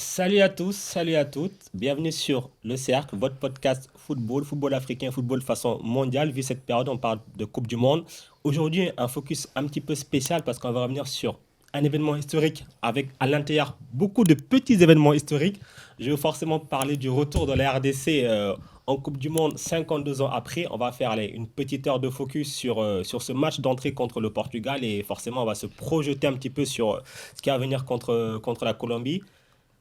Salut à tous, salut à toutes. Bienvenue sur Le Cercle, votre podcast football africain, football de façon mondiale. Vu cette période, on parle de Coupe du Monde. Aujourd'hui, un focus un petit peu spécial parce qu'on va revenir sur un événement historique avec à l'intérieur beaucoup de petits événements historiques. Je vais forcément parler du retour de la RDC en Coupe du Monde 52 ans après. On va faire une petite heure de focus sur ce match d'entrée contre le Portugal et forcément on va se projeter un petit peu sur ce qui va venir contre la Colombie.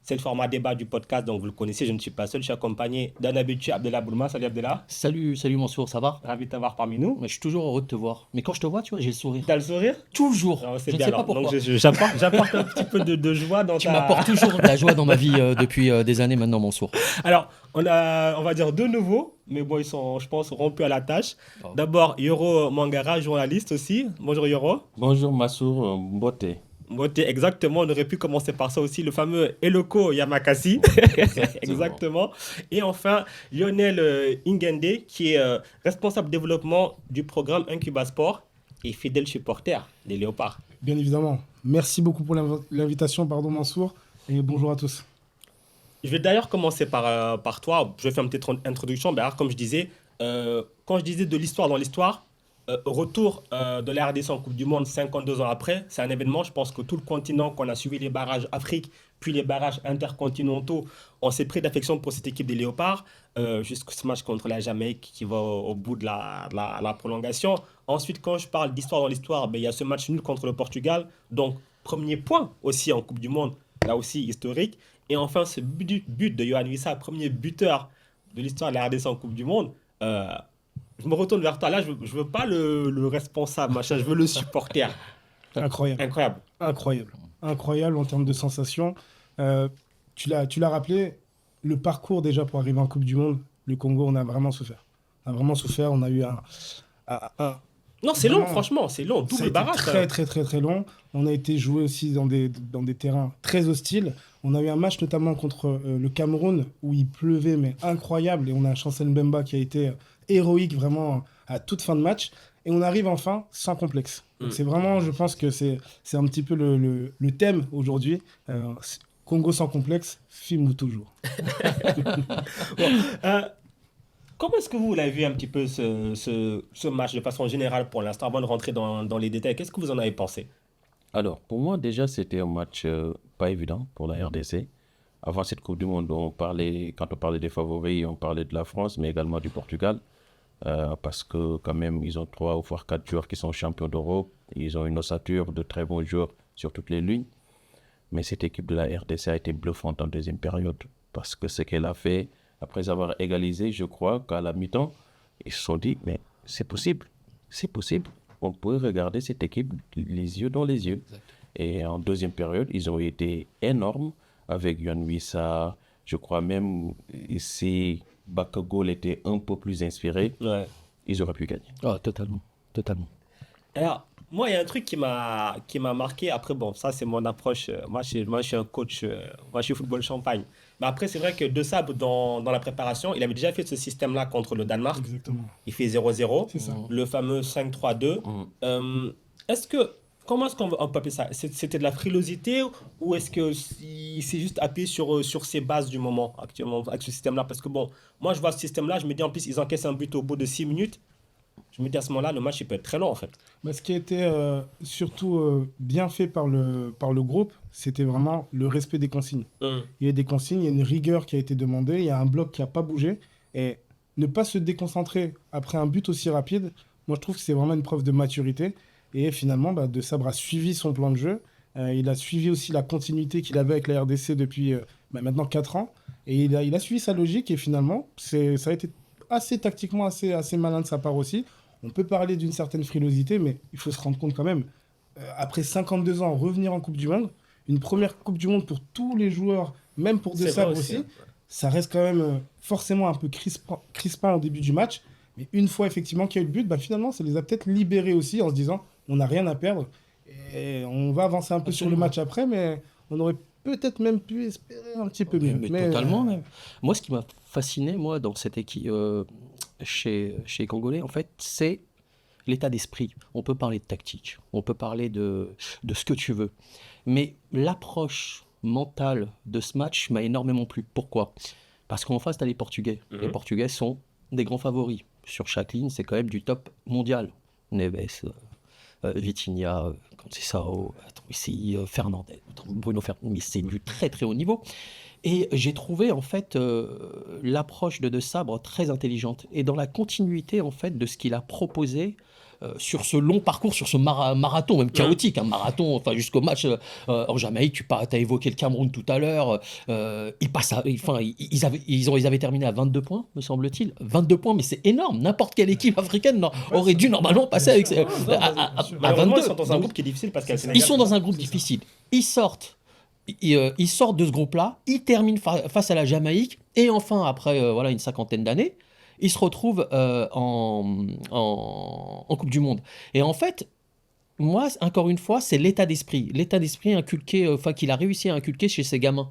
C'est le format débat du podcast, donc vous le connaissez, je ne suis pas seul, je suis accompagné d'un habitué, Abdellah Boulma. Salut Abdellah, Salut Mansour, ça va? ravi de t'avoir parmi nous. Mais je suis toujours heureux de te voir. Mais quand je te vois, tu vois, j'ai le sourire. T'as le sourire? Toujours. Non, c'est Je ne bien sais pas alors. Donc pourquoi. j'apporte un petit peu de joie dans Tu ta... m'apportes toujours de la joie dans ma vie depuis des années maintenant, Mansour. Alors, on va dire deux nouveaux, mais bon, ils sont, je pense, rompus à la tâche. Oh. D'abord, Yoro Mangara, journaliste aussi. Bonjour Yoro. Bonjour Massour Mbote. Mbote, exactement, on aurait pu commencer par ça aussi, le fameux Eloko Yamakasi. Exactement. Et enfin, Lionel Ingende, qui est responsable développement du programme Incuba Sport et fidèle supporter des Léopards. Bien évidemment. Merci beaucoup pour l'invitation, pardon Mansour, et bonjour à tous. Je vais d'ailleurs commencer par toi. Je vais faire une petite introduction. Ben, alors, comme je disais, quand je disais de l'histoire dans l'histoire, retour de la RDC en Coupe du Monde 52 ans après, c'est un événement. Je pense que tout le continent, qu'on a suivi les barrages Afrique, puis les barrages intercontinentaux, on s'est pris d'affection pour cette équipe des Léopards, jusqu'au ce match contre la Jamaïque qui va au bout de la prolongation. Ensuite, quand je parle d'histoire dans l'histoire, ben, il y a ce match nul contre le Portugal. Donc, premier point aussi en Coupe du Monde, là aussi historique. Et enfin, ce but de Yohan Wissa, premier buteur de l'histoire de la RDC en Coupe du Monde. Je me retourne vers toi. Là, je ne veux pas le responsable, machin, je veux le supporter. Incroyable, Incroyable. incroyable, incroyable en termes de sensations. Tu l'as rappelé, le parcours déjà pour arriver en Coupe du Monde, le Congo, on a vraiment souffert. On a vraiment souffert, on a eu un- Non, c'est long, vraiment, franchement, c'est long. ça a Double été barrage. très très très très long. On a été joué aussi dans des terrains très hostiles. On a eu un match notamment contre le Cameroun où il pleuvait, mais incroyable. Et on a Chancel Mbemba qui a été héroïque vraiment à toute fin de match. Et on arrive enfin sans complexe. Donc c'est vraiment, je pense que c'est un petit peu le thème aujourd'hui. Congo sans complexe, film ou toujours. Bon, comment est-ce que vous l'avez vu un petit peu ce match de façon générale pour l'instant, avant de rentrer dans les détails? Qu'est-ce que vous en avez pensé? Alors, pour moi, déjà, c'était un match pas évident pour la RDC. Avant cette Coupe du Monde, quand on parlait des favoris, on parlait de la France, mais également du Portugal. Parce que quand même, ils ont 3 ou voire 4 joueurs qui sont champions d'Europe. Ils ont une ossature de très bons joueurs sur toutes les lignes. Mais cette équipe de la RDC a été bluffante en deuxième période. Parce que ce qu'elle a fait, après avoir égalisé, je crois qu'à la mi-temps, ils se sont dit, mais c'est possible, c'est possible. On peut regarder cette équipe les yeux dans les yeux. Exact. Et en deuxième période, ils ont été énormes avec Yohan Wissa. Je crois même ici, Bakagol était un peu plus inspiré. Ouais. Ils auraient pu gagner. Ah, totalement, totalement. Alors, moi, il y a un truc qui m'a marqué. Après, bon, ça, c'est mon approche. Moi, je suis un coach. Moi, je suis football champagne. Mais après, c'est vrai que De Sabre, dans la préparation, il avait déjà fait ce système-là contre le Danemark. Exactement. Il fait 0-0. C'est ça. Le fameux 5-3-2. Euh, est-ce que, comment est-ce qu'on peut appeler ça? C'était de la frilosité ou est-ce que il s'est juste appuyé sur ses bases du moment actuellement avec ce système-là? Parce que bon, moi, je vois ce système-là, je me dis en plus, ils encaissent un but au bout de 6 minutes. Je me dis à ce moment-là, le match, il peut être très long en fait. Bah, ce qui a été surtout bien fait par le groupe, c'était vraiment le respect des consignes. Il y a des consignes, il y a une rigueur qui a été demandée, il y a un bloc qui n'a pas bougé. Et ne pas se déconcentrer après un but aussi rapide, moi je trouve que c'est vraiment une preuve de maturité. Et finalement, bah, De Sabre a suivi son plan de jeu. Il a suivi aussi la continuité qu'il avait avec la RDC depuis maintenant 4 ans. Et il a suivi sa logique et finalement, ça a été assez tactiquement, assez malin de sa part aussi. On peut parler d'une certaine frilosité, mais il faut se rendre compte quand même, après 52 ans, revenir en Coupe du Monde, une première Coupe du Monde pour tous les joueurs, même pour De C'est vrai Sabre aussi, aussi, hein. ça reste quand même forcément un peu crispant au début du match. Mais une fois effectivement qu'il y a eu le but, bah, finalement, ça les a peut-être libérés aussi en se disant, on n'a rien à perdre. Et on va avancer un peu sur le Absolument. match après, mais on aurait peut-être même pu espérer un petit peu mieux. Mais totalement même. Moi, ce qui m'a fasciné, moi, dans cette équipe, chez les Congolais, en fait, c'est l'état d'esprit. On peut parler de tactique, on peut parler de ce que tu veux. Mais l'approche mental de ce match m'a énormément plu. Pourquoi? Parce qu'en face, tu as les Portugais. Les Portugais sont des grands favoris. Sur chaque ligne, c'est quand même du top mondial. Neves, Vitinha, Conceição, ici, Fernandez, Bruno Fernandes, mais c'est du très très haut niveau. Et j'ai trouvé en fait l'approche de Sabre très intelligente et dans la continuité en fait de ce qu'il a proposé sur ce long parcours, sur ce marathon même chaotique, un marathon, enfin jusqu'au match en Jamaïque. Tu as évoqué le Cameroun tout à l'heure. Ils avaient terminé à 22 points, me semble-t-il. 22 points, mais c'est énorme. N'importe quelle équipe africaine aurait dû normalement passer avec à 22. Ils sont dans un groupe qui est difficile parce qu'il y a le Ils Sénégal. sont dans un groupe difficile. Ils sortent de ce groupe-là, ils terminent face à la Jamaïque, et enfin, après une cinquantaine d'années, ils se retrouvent en Coupe du Monde. Et en fait, moi, encore une fois, c'est l'état d'esprit inculqué, qu'il a réussi à inculquer chez ces gamins.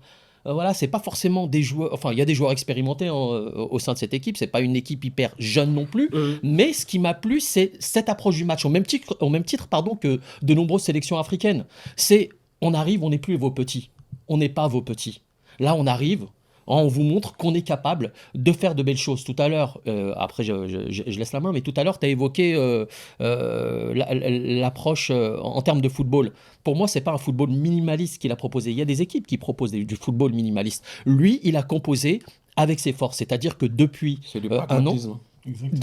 C'est pas forcément des joueurs, enfin, il y a des joueurs expérimentés au sein de cette équipe, c'est pas une équipe hyper jeune non plus, mais ce qui m'a plu, c'est cette approche du match, au même titre, que de nombreuses sélections africaines. On arrive, on n'est plus vos petits. On n'est pas vos petits. Là, on arrive, on vous montre qu'on est capable de faire de belles choses. Tout à l'heure, après je laisse la main, mais tout à l'heure, tu as évoqué l'approche en termes de football. Pour moi, ce n'est pas un football minimaliste qu'il a proposé. Il y a des équipes qui proposent du football minimaliste. Lui, il a composé avec ses forces. C'est-à-dire que depuis un an...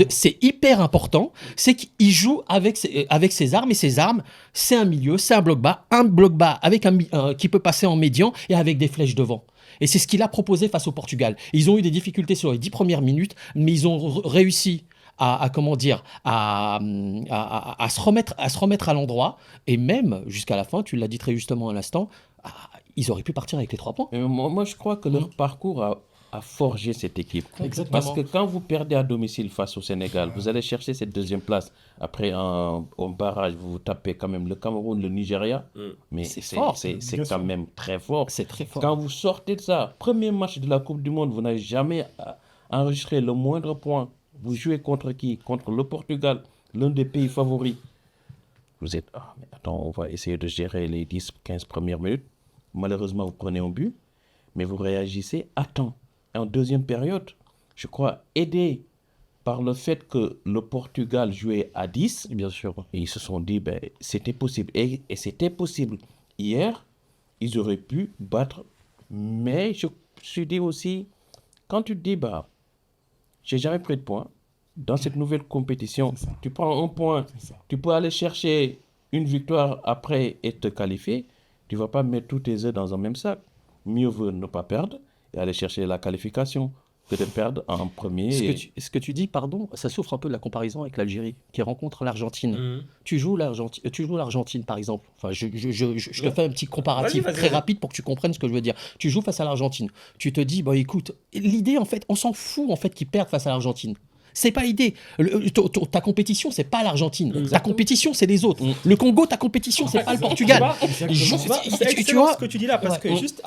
C'est hyper important, c'est qu'il joue avec ses armes, et ses armes, c'est un milieu, c'est un bloc bas avec qui peut passer en médian et avec des flèches devant. Et c'est ce qu'il a proposé face au Portugal. Ils ont eu des difficultés sur les 10 premières minutes, mais ils ont réussi à se remettre à l'endroit, et même jusqu'à la fin, tu l'as dit très justement à l'instant, ils auraient pu partir avec les 3 points. Moi, je crois que leur parcours a forgé cette équipe. Exactement. Parce que quand vous perdez à domicile face au Sénégal, vous allez chercher cette deuxième place. Après, au barrage, vous tapez quand même le Cameroun, le Nigeria. Mais c'est fort. C'est quand même très fort. C'est très fort. Quand vous sortez de ça, premier match de la Coupe du Monde, vous n'avez jamais enregistré le moindre point. Vous jouez contre qui? Contre le Portugal, l'un des pays favoris. Vous êtes, mais attends, on va essayer de gérer les 10-15 premières minutes. Malheureusement, vous prenez un but, mais vous réagissez à temps. En deuxième période, je crois, aidé par le fait que le Portugal jouait à 10, bien sûr. Et ils se sont dit, c'était possible. Et c'était possible. Hier, ils auraient pu battre. Mais je me suis dit aussi, quand tu te dis, j'ai jamais pris de points dans cette nouvelle compétition, tu prends un point, tu peux aller chercher une victoire après et te qualifier, tu ne vas pas mettre tous tes œufs dans un même sac. Mieux vaut ne pas perdre et aller chercher la qualification que de perdre en premier. Ce que tu dis, pardon, ça souffre un peu de la comparaison avec l'Algérie, qui rencontre l'Argentine. Tu joues l'Argentine, par exemple. Enfin, je te fais un petit comparatif très rapide pour que tu comprennes ce que je veux dire. Tu joues face à l'Argentine. Tu te dis, écoute, l'idée, en fait, on s'en fout, en fait, qu'ils perdent face à l'Argentine. C'est pas l'idée. Ta compétition, c'est pas l'Argentine. Exactement. Ta compétition, c'est les autres. Le Congo, ta compétition, c'est pas le Portugal. C'est excellent ce que tu dis là, parce que juste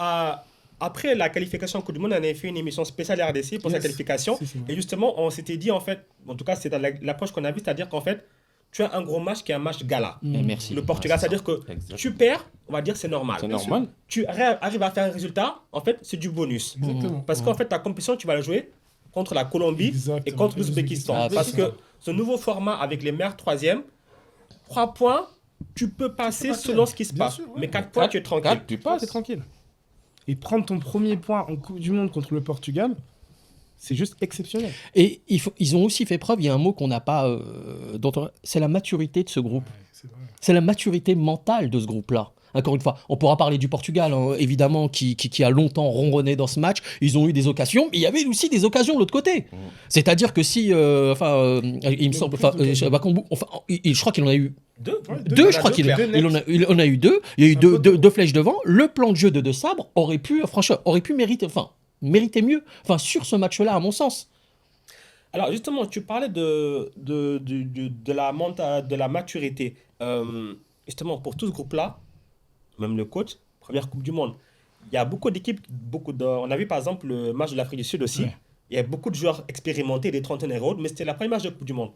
après la qualification en Coupe du Monde, on avait fait une émission spéciale RDC pour cette qualification. Et justement, on s'était dit, en fait, en tout cas, c'est dans l'approche qu'on a vue, c'est-à-dire qu'en fait, tu as un gros match qui est un match gala. Merci. Le Portugal, c'est-à-dire que tu perds, on va dire c'est normal. C'est normal. Tu arrives à faire un résultat, en fait, c'est du bonus. Exactement. Parce qu'en fait, ta compétition, tu vas la jouer contre la Colombie et contre l'Ouzbékistan. Parce que ce nouveau format avec les meilleurs troisièmes, 3 points, tu peux passer selon ce qui se passe. Mais 4 points, tu es tranquille. 4, tu passes. T'es tranquille. Et prendre ton premier point en Coupe du Monde contre le Portugal, c'est juste exceptionnel. Et ils ont aussi fait preuve, il y a un mot qu'on n'a pas, c'est la maturité de ce groupe. Ouais, c'est la maturité mentale de ce groupe-là. Encore une fois, on pourra parler du Portugal, évidemment, qui a longtemps ronronné dans ce match. Ils ont eu des occasions, mais il y avait aussi des occasions de l'autre côté. C'est-à-dire que si, il me semble, je crois qu'il en a eu deux, je crois qu'il en a eu deux. Il y a eu deux flèches devant. Le plan de jeu de Sabre aurait pu mériter mieux. Enfin, sur ce match-là, à mon sens. Alors justement, tu parlais de la maturité. Justement, pour tout ce groupe-là, même le coach, première Coupe du Monde, il y a beaucoup d'équipes, on a vu par exemple le match de l'Afrique du Sud aussi. Ouais. Il y a beaucoup de joueurs expérimentés, des trentenaires et autres, mais c'était la première match de Coupe du Monde.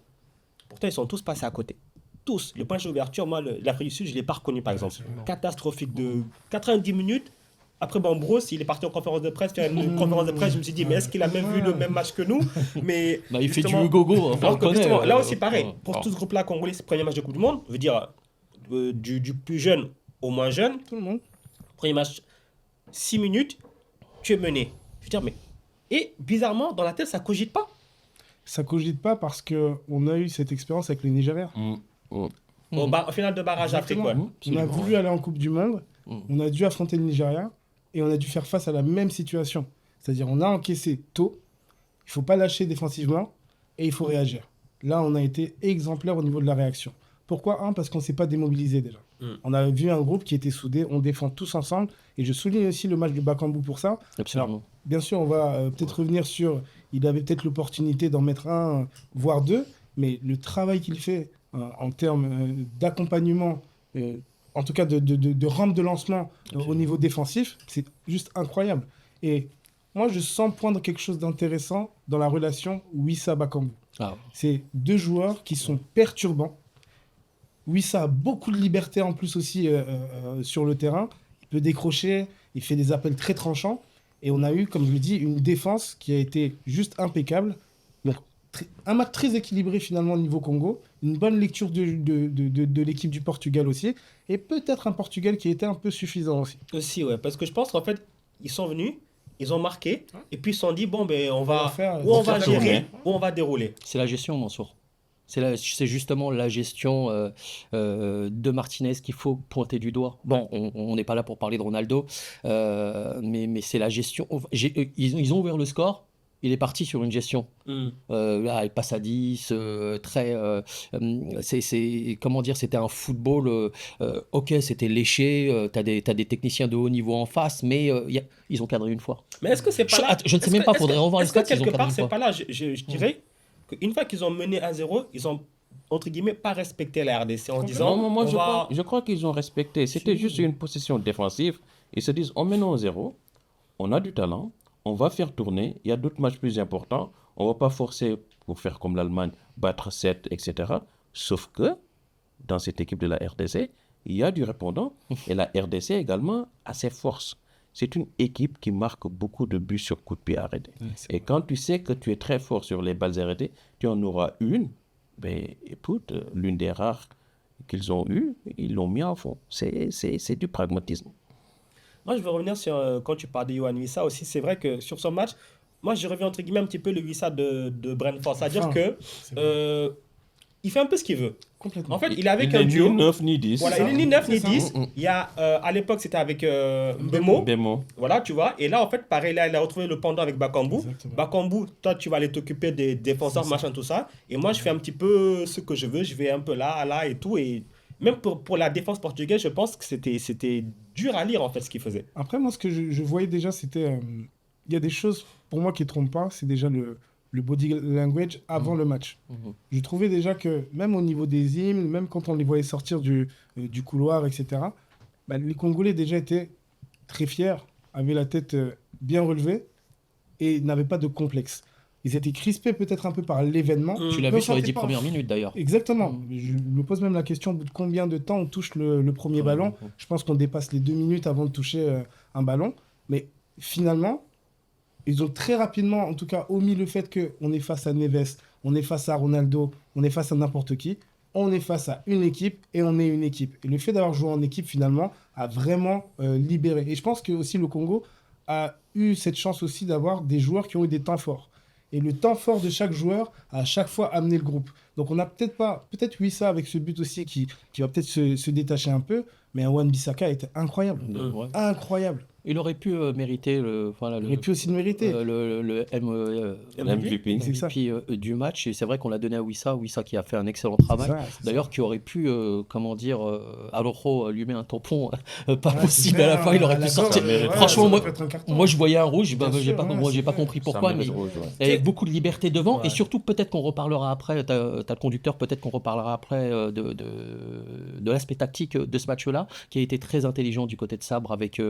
Pourtant, ils sont tous passés à côté. Tous. Le match d'ouverture, moi, l'Afrique du Sud, je ne l'ai pas reconnu par exemple. Catastrophique de 90 minutes. Après, bon, Bruce, il est parti en conférence de presse, faire une conférence de presse. Je me suis dit, mais est-ce qu'il a même vu le même match que nous? Mais Bah, il fait du justement, gogo, enfin, on alors que connaît. justement, là aussi, pareil. Ouais. Pour tout ce groupe-là congolais, c'est le premier match de Coupe du Monde. Je veux dire, du plus jeune au moins jeune. Tout le monde. Premier match, 6 minutes, tu es mené. Je veux dire, mais. Et bizarrement, dans la tête, ça cogite pas. Ça cogite pas parce qu'on a eu cette expérience avec le Nigeria. Au final de barrage Afrique, ouais. On a voulu aller en Coupe du Monde, on a dû affronter le Nigeria et on a dû faire face à la même situation. C'est-à-dire on a encaissé tôt, il ne faut pas lâcher défensivement et il faut réagir. Là, on a été exemplaire au niveau de la réaction. Pourquoi ? Parce qu'on ne s'est pas démobilisé déjà. On a vu un groupe qui était soudé, on défend tous ensemble. Et je souligne aussi le match de Bakambu pour ça. Absolument. Alors, bien sûr, on va peut-être revenir sur... Il avait peut-être l'opportunité d'en mettre un, voire deux. Mais le travail qu'il fait en termes d'accompagnement, en tout cas de rampe de lancement au niveau défensif, c'est juste incroyable. Et moi, je sens poindre quelque chose d'intéressant dans la relation Wissa-Bakambu. Ah. C'est deux joueurs qui sont perturbants. Wissa a beaucoup de liberté en plus aussi sur le terrain. Il peut décrocher, il fait des appels très tranchants. Et on a eu, comme je le dis, une défense qui a été juste impeccable. Donc, un match très équilibré finalement au niveau Congo. Une bonne lecture de l'équipe du Portugal aussi. Et peut-être un Portugal qui était un peu suffisant aussi. Aussi, ouais. Parce que je pense qu'en fait, ils sont venus, ils ont marqué, et puis ils se sont dit, bon, ben, on va gérer, ou on va dérouler. C'est la gestion, Mansour. C'est justement la gestion de Martinez qu'il faut pointer du doigt. Bon, on n'est pas là pour parler de Ronaldo, mais c'est la gestion. Ils ont ouvert le score, il est parti sur une gestion. Là, il passe à 10, comment dire, c'était un football, ok, c'était léché, t'as des techniciens de haut niveau en face, mais ils ont cadré une fois. Mais est-ce que c'est pas là... Je ne sais même pas, il faudrait revoir les stats. Est-ce que quelque part, c'est pas là, je dirais... Une fois qu'ils ont mené 1-0, ils ont, entre guillemets, pas respecté la RDC en disant... Moi, je crois qu'ils ont respecté. C'était juste une possession défensive. Ils se disent, on mène 1-0, on a du talent, on va faire tourner, il y a d'autres matchs plus importants, on ne va pas forcer pour faire comme l'Allemagne, battre 7, etc. Sauf que, dans cette équipe de la RDC, il y a du répondant, et la RDC également a ses forces. C'est une équipe qui marque beaucoup de buts sur coup de pied arrêté. Et quand tu sais que tu es très fort sur les balles arrêtées, tu en auras une. Mais écoute, l'une des rares qu'ils ont eues, ils l'ont mis en fond. C'est du pragmatisme. Moi, je veux revenir sur, quand tu parles de Yohan Wissa aussi, c'est vrai que sur ce match, moi, je reviens entre guillemets un petit peu le Wissa de Brentford. C'est-à-dire que il fait un peu ce qu'il veut. Complètement. En fait, il est avec un duo. Il n'est ni 9 ni 10. Voilà, il est ni 9 ni 10. Il y a, à l'époque, c'était avec Mbemo. Voilà, tu vois. Et là, en fait, pareil, là, il a retrouvé le pendant avec Bakambu. Exactement. Bakambu, toi, tu vas aller t'occuper des défenseurs, machin, tout ça. Et moi, je fais un petit peu ce que je veux. Je vais un peu là et tout. Et même pour la défense portugaise, je pense que c'était dur à lire, en fait, ce qu'il faisait. Après, moi, ce que je voyais déjà, c'était... Il y a des choses, pour moi, qui ne trompent pas. C'est déjà le body language avant le match. Je trouvais déjà que, même au niveau des hymnes, même quand on les voyait sortir du couloir, etc., bah, les Congolais déjà étaient très fiers, avaient la tête bien relevée et n'avaient pas de complexe. Ils étaient crispés peut-être un peu par l'événement. Tu l'as vu sur les 10 premières minutes d'ailleurs. Exactement. Je me pose même la question de combien de temps on touche le premier ballon. Je pense qu'on dépasse les 2 minutes avant de toucher un ballon. Mais finalement, ils ont très rapidement, en tout cas, omis le fait qu'on est face à Neves, on est face à Ronaldo, on est face à n'importe qui. On est face à une équipe et on est une équipe. Et le fait d'avoir joué en équipe, finalement, a vraiment libéré. Et je pense que aussi le Congo a eu cette chance aussi d'avoir des joueurs qui ont eu des temps forts. Et le temps fort de chaque joueur a à chaque fois amené le groupe. Donc on n'a peut-être Wissa avec ce but aussi qui va peut-être se détacher un peu. Mais Wan-Bissaka était incroyable. Incroyable. Il aurait pu mériter il aurait pu aussi le mériter. le MVP. C'est ça. Du match. Et c'est vrai qu'on l'a donné à Wissa. Wissa qui a fait un excellent travail. D'ailleurs, qui aurait pu, Araujo lui met un tampon pas possible à la fin. Il aurait pu sortir. Franchement, moi je voyais un rouge. J'ai pas compris pourquoi. Mais il y avait beaucoup de liberté devant. Et surtout, peut-être qu'on reparlera après. T'as le conducteur, peut-être qu'on reparlera après de l'aspect tactique de ce match-là, qui a été très intelligent du côté de Sabre avec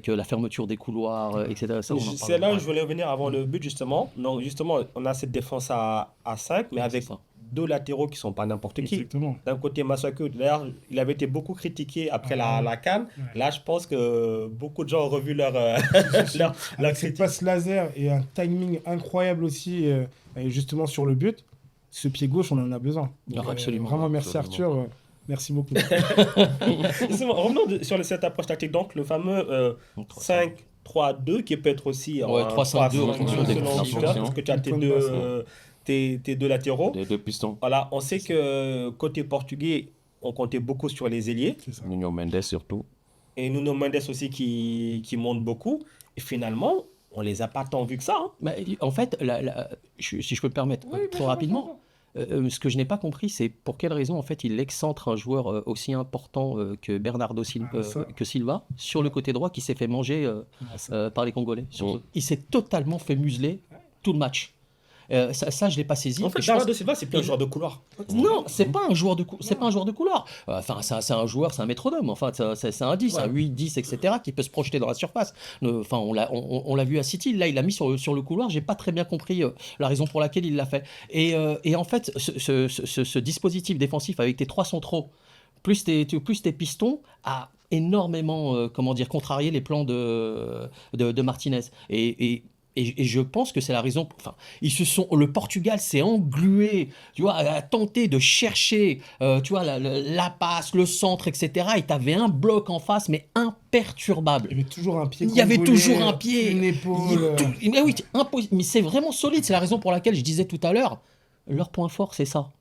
la fermeture des couloirs, etc. C'est là où je voulais revenir avant le but, justement. Donc, justement, on a cette défense à 5, mais avec deux latéraux qui sont pas n'importe qui. Exactement. D'un côté, Massaku, d'ailleurs, il avait été beaucoup critiqué après la CAN. Ouais. Là, je pense que beaucoup de gens ont revu leur Avec cette critique. passe laser et un timing incroyable aussi, et justement sur le but, ce pied gauche, on en a besoin. Donc, Absolument. Vraiment, merci Absolument. Arthur. Merci beaucoup. Justement, revenons sur cette approche tactique. Donc, le fameux 5-3-2 qui peut être aussi Ouais, 3-5-2 en fonction des selon positions. l'auditeur, parce que tu as tes Une bonne deux, base, tes deux latéraux. Les deux pistons. Voilà, on sait que côté portugais, on comptait beaucoup sur les ailiers. C'est ça. Nuno Mendes surtout. Et Nuno Mendes aussi qui monte beaucoup. Et finalement, on les a pas tant vus que ça. Hein. Bah, en fait, si je peux me permettre, très rapidement, ce que je n'ai pas compris, c'est pour quelle raison en fait il excentre un joueur aussi important que Bernardo Silva sur le côté droit qui s'est fait manger par les Congolais. Il s'est totalement fait museler tout le match. Ça, je l'ai pas saisi. En fait, Et je pense- Bernardo Silva, c'est plus un joueur de couloir. Non, c'est pas un joueur de c'est pas un joueur de couloir. Enfin, c'est un joueur, c'est un métronome. Enfin, c'est un 10, Ouais. un 8, 10, etc. qui peut se projeter dans la surface. Enfin, on l'a vu à City. Là, il l'a mis sur le couloir. J'ai pas très bien compris la raison pour laquelle il l'a fait. Et en fait, ce dispositif défensif avec tes trois centraux plus tes pistons a énormément contrarié les plans de Martinez. Et je pense que c'est la raison. Enfin, le Portugal s'est englué, tu vois, a tenté de chercher, tu vois, la passe, le centre, etc. Et t'avais un bloc en face, mais imperturbable. Il y avait toujours un pied. Il y avait congolais, toujours un pied. Une épaule. Mais oui, mais c'est vraiment solide. C'est la raison pour laquelle je disais tout à l'heure, leur point fort, c'est ça.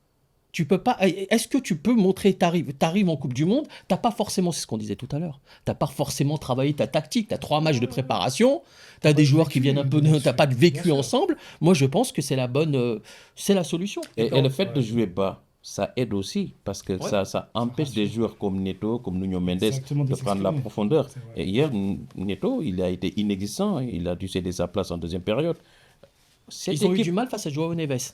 Tu peux pas. Est-ce que tu peux montrer t'arrives en Coupe du Monde, t'as pas forcément, c'est ce qu'on disait tout à l'heure, t'as pas forcément travaillé ta tactique, t'as 3 matchs de préparation, t'as des joueurs qui viennent un peu, t'as pas de vécu ensemble. Moi, je pense que c'est la solution. Et le fait de jouer bas, ça aide aussi parce que ça empêche des joueurs comme Neto, comme Nuno Mendes Exactement, de de prendre la s'exprimer. profondeur. C'est vrai. Et hier, Neto, il a été inexistant. Il a dû céder sa place en deuxième période. Ils ont eu du mal face à Joao Neves,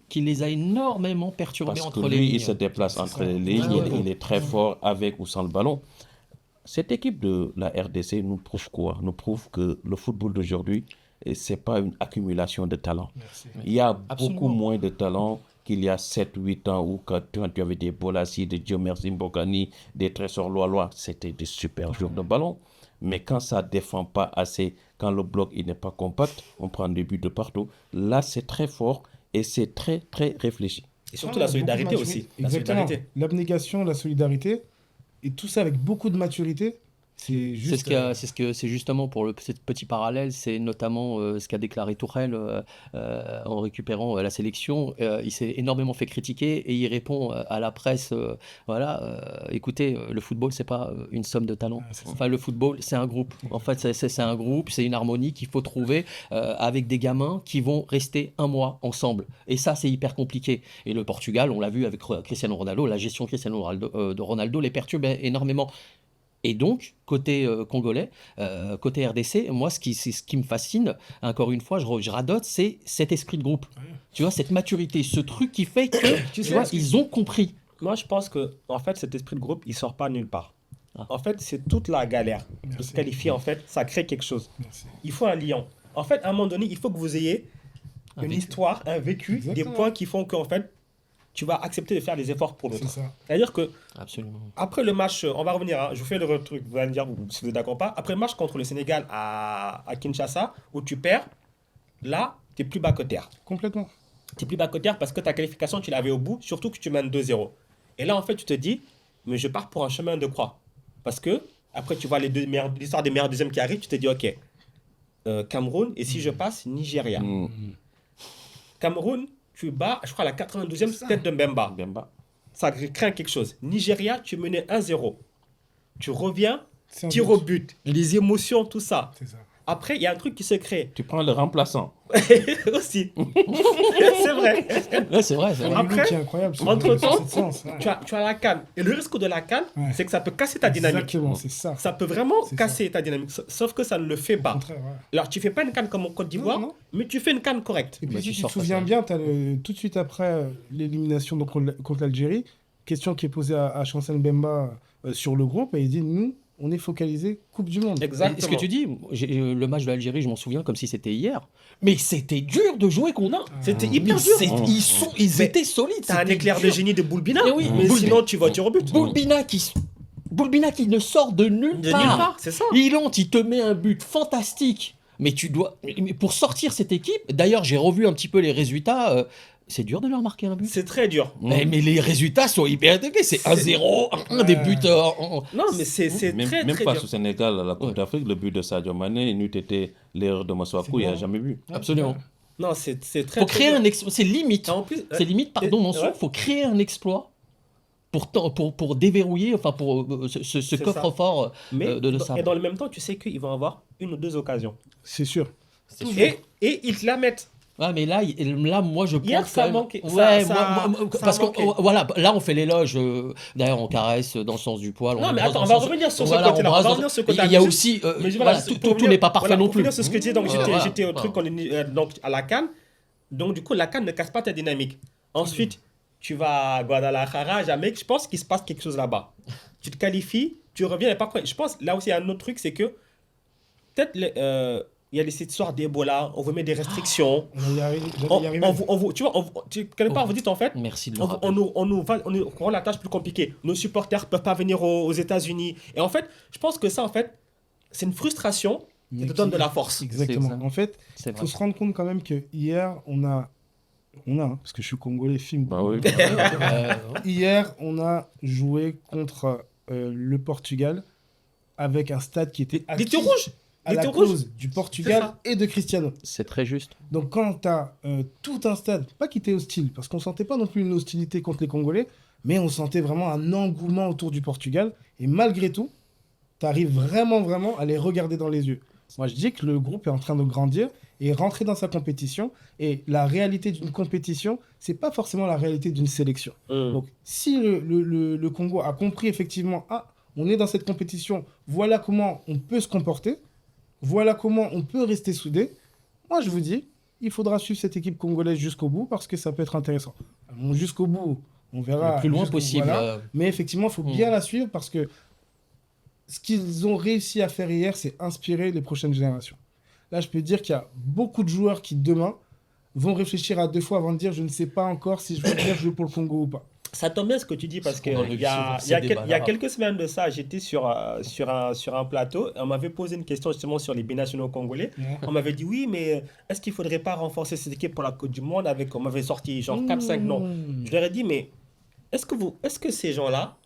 qui les a énormément perturbés Parce entre que les lui, lignes. il se déplace entre les lignes, Ouais, il est très fort avec ou sans le ballon. Cette équipe de la RDC nous prouve quoi? Nous prouve que le football d'aujourd'hui, ce n'est pas une accumulation de talents. Merci. Il y a Absolument. beaucoup moins de talents qu'il y a 7-8 ans où quand tu avais des Bolassi, des Diomerzi Mbokani, des Trésor Loalois, c'était des super joueurs de ballon. Mais quand ça ne défend pas assez, quand le bloc il n'est pas compact, on prend des buts de partout. Là, c'est très fort et c'est très, très réfléchi. Et surtout la solidarité aussi. La Exactement. solidarité. L'abnégation, la solidarité, et tout ça avec beaucoup de maturité. C'est juste. C'est justement pour ce petit parallèle, c'est notamment ce qu'a déclaré Tourelle en récupérant la sélection. Il s'est énormément fait critiquer et il répond à la presse écoutez, le football, c'est pas une somme de talents. c'est ça. Enfin, le football, c'est un groupe. En fait, c'est un groupe, c'est une harmonie qu'il faut trouver avec des gamins qui vont rester un mois ensemble. Et ça, c'est hyper compliqué. Et le Portugal, on l'a vu avec Cristiano Ronaldo, la gestion de Cristiano Ronaldo les perturbe énormément. Et donc, côté congolais, côté RDC, moi, ce qui me fascine, encore une fois, je radote, c'est cet esprit de groupe. Tu vois, cette maturité, ce truc qui fait que, tu vois, ils ont compris. Moi, je pense que en fait, cet esprit de groupe, il sort pas nulle part. Ah. En fait, c'est toute la galère. De se Merci. qualifier, en fait, ça crée quelque chose. Merci. Il faut un lion. En fait, à un moment donné, il faut que vous ayez une vécu. histoire, un vécu, Exactement. des points qui font qu'en fait, tu vas accepter de faire des efforts pour C'est l'autre. ça. C'est-à-dire que Absolument. après le match, on va revenir, hein, je vous fais le truc, vous allez me dire si vous êtes d'accord ou pas. Après le match contre le Sénégal à Kinshasa, où tu perds, là, tu es plus bas que terre. Complètement. Tu es plus bas que terre parce que ta qualification, tu l'avais au bout, surtout que tu mènes 2-0. Et là, en fait, tu te dis, mais je pars pour un chemin de croix. Parce que, après, tu vois l'histoire des meilleurs deuxièmes qui arrivent, tu te dis, ok, Cameroun, et si je passe, Nigeria. Mm. Cameroun, tu bats, je crois, à la 92e tête de Mbemba. Bemba. Ça craint quelque chose. Nigeria, tu menais 1-0. Tu reviens, C'est un tir but. au but, les émotions, tout ça. C'est ça. Après, il y a un truc qui se crée Tu prends le remplaçant. aussi. C'est vrai. Ouais, c'est vrai. Un Après, but qui est incroyable. sur entre-temps, cette séance, ouais. Tu as la canne. Et le risque de la canne, Ouais. c'est que ça peut casser ta dynamique. Exactement, c'est ça. Ça peut vraiment C'est casser ta dynamique. Sauf que ça ne le fait Au pas. contraire, ouais. Alors, tu fais pas une canne comme en Côte d'Ivoire, Non, non. mais tu fais une canne correcte. Et puis, Bah, si tu tu te sors souviens facile. bien, tout de suite après l'élimination donc, contre l'Algérie, question qui est posée à Chancel Mbemba sur le groupe, et il dit nous, on est focalisé Coupe du Monde. Exactement. Ce que tu dis, le match de l'Algérie, je m'en souviens comme si c'était hier. Mais c'était dur de jouer contre. Non, c'était hyper dur. Ils étaient solides. T'as un éclair de génie de Boulbina. Mais oui. Mais sinon, tu vas au but. Boulbina qui ne sort de nulle part. C'est ça. Il te met un but fantastique. Mais pour sortir cette équipe, d'ailleurs, j'ai revu un petit peu les résultats. C'est dur de leur marquer un but. C'est très dur. Mais les résultats sont hyper élevés. C'est 1-0, un des buts. Non, mais c'est très, Même très face dur. au Sénégal, à la Coupe d'Afrique, le but de Sadio Mané, n'eût été l'erreur de Masuaku, il n'y a jamais vu. Absolument. Non, c'est très, Faut très créer dur. un exploit. C'est limite. En plus, C'est limite, pardon, Mansour. ouais. Faut créer un exploit pour déverrouiller, enfin pour ce C'est coffre-fort Mais de ça. et dans le même temps, tu sais qu'ils vont avoir une ou deux occasions. C'est sûr. Et ils te la mettent. Ah, mais là, moi, je pense Hier, ça quand même- manquait. Ouais, Ça parce que manquait. voilà, là, on fait l'éloge. D'ailleurs, on caresse dans le sens du poil. Non, mais brasse attends, dans on le va sens- revenir sur ce voilà, côté-là. on On va brasse revenir dans- sur ce côté-là. Il y a Juste- aussi, Mais voilà, pour tout revenir- n'est pas parfait voilà, non pour plus. revenir sur ce que tu dis, donc Voilà. j'étais au truc donc, à la CAN. Donc, du coup, la CAN ne casse pas ta dynamique. Ensuite, tu vas à Guadalajara, jamais. Je pense qu'il se passe quelque chose là-bas. Tu te qualifies, tu reviens. Et par contre, je pense, là aussi, il y a un autre truc, c'est que peut-être il y a cette histoire d'Ebola, on vous met des restrictions. On va y arriver. Tu vois, quelque part, vous dites en fait, Merci de le on rappeler. nous rend la tâche plus compliquée. Nos supporters ne peuvent pas venir aux États-Unis. Et en fait, je pense que ça, en fait, c'est une frustration qui te donne de la force. Exactement. C'est ça. En fait, C'est il vrai. faut se rendre compte quand même que hier, parce que je suis congolais, film. Bah oui. Hier, on a joué contre le Portugal avec un stade qui était Il était acquis rouge. à Il la était rouge. cause du C'est Portugal ça. et de Cristiano. C'est très juste. Donc quand tu as tout un stade, pas qui était hostile, parce qu'on sentait pas non plus une hostilité contre les Congolais, mais on sentait vraiment un engouement autour du Portugal. Et malgré tout, tu arrives vraiment à les regarder dans les yeux. Moi, je dis que le groupe est en train de grandir et rentrer dans sa compétition. Et la réalité d'une compétition, c'est pas forcément la réalité d'une sélection. Donc, si le Congo a compris effectivement, on est dans cette compétition, voilà comment on peut se comporter, voilà comment on peut rester soudé. Moi, je vous dis, il faudra suivre cette équipe congolaise jusqu'au bout parce que ça peut être intéressant. Bon, jusqu'au bout, on verra. Le plus loin jusqu'au- possible. voilà. Mais effectivement, il faut bien la suivre parce que ce qu'ils ont réussi à faire hier, c'est inspirer les prochaines générations. Là, je peux dire qu'il y a beaucoup de joueurs qui, demain, vont réfléchir à 2 fois avant de dire je ne sais pas encore si je veux bien jouer pour le Congo ou pas. Ça tombe bien ce que tu dis parce C'est qu'il qu'on a y a, vu il y a ces quel- il y a débats-là. quelques semaines de ça, j'étais sur un plateau et on m'avait posé une question justement sur les binationaux congolais. On m'avait dit oui, mais est-ce qu'il ne faudrait pas renforcer cette équipe pour la Coupe du Monde avec, on m'avait sorti genre 4-5 noms. Je leur ai dit, mais est-ce que ces gens-là,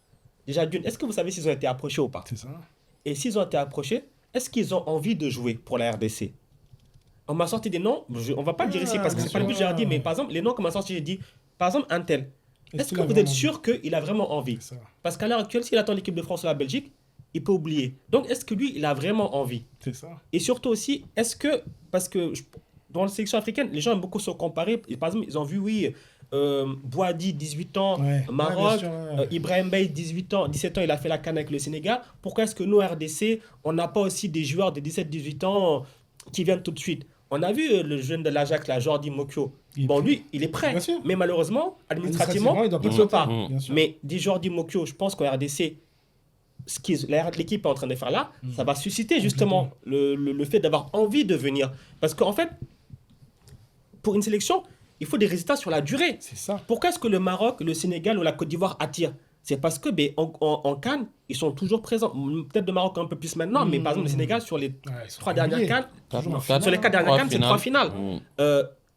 déjà d'une, est-ce que vous savez s'ils ont été approchés ou pas? C'est ça. Et s'ils ont été approchés, est-ce qu'ils ont envie de jouer pour la RDC? On m'a sorti des noms, on va pas le dire ici parce que c'est pas le but, j'ai dit, mais par exemple, les noms qu'on m'a sorti, j'ai dit, par exemple, un tel. Est-ce qu'il que a vous êtes vraiment sûr qu'il a vraiment envie? C'est ça. Parce qu'à l'heure actuelle, s'il attend l'équipe de France ou la Belgique, il peut oublier. Donc, est-ce que lui, il a vraiment envie? C'est ça. Et surtout aussi, est-ce que, parce que dans la sélection africaine, les gens aiment beaucoup se comparer. Et par exemple, ils ont vu, oui, Boadi, 18 ans, Ouais. Maroc, Ouais, bien sûr, ouais. Ibrahim Bey, 17 ans, il a fait la CAN avec le Sénégal. Pourquoi est-ce que nous, RDC, on n'a pas aussi des joueurs de 17-18 ans qui viennent tout de suite? On a vu le jeune de l'Ajax, là, Jordi Mokyo. Bon, lui, il est prêt. Bien sûr. Mais malheureusement, administrativement, il doit il pas ne peut le pas. faire, bien sûr. Mais des Jordi Mokyo, je pense qu'en RDC, l'équipe est en train de faire là, ça va susciter justement le fait d'avoir envie de venir. Parce qu'en fait, pour une sélection, il faut des résultats sur la durée. C'est ça. Pourquoi est-ce que le Maroc, le Sénégal ou la Côte d'Ivoire attirent? C'est parce que en CAN, ils sont toujours présents. Peut-être le Maroc un peu plus maintenant, mais par exemple le Sénégal, sur les Ouais, ils sont 3 pas dernières oubliés. CAN, Toujours en Quatre- sur les 4 dernières trois CAN, c'est 3 finales. Mmh.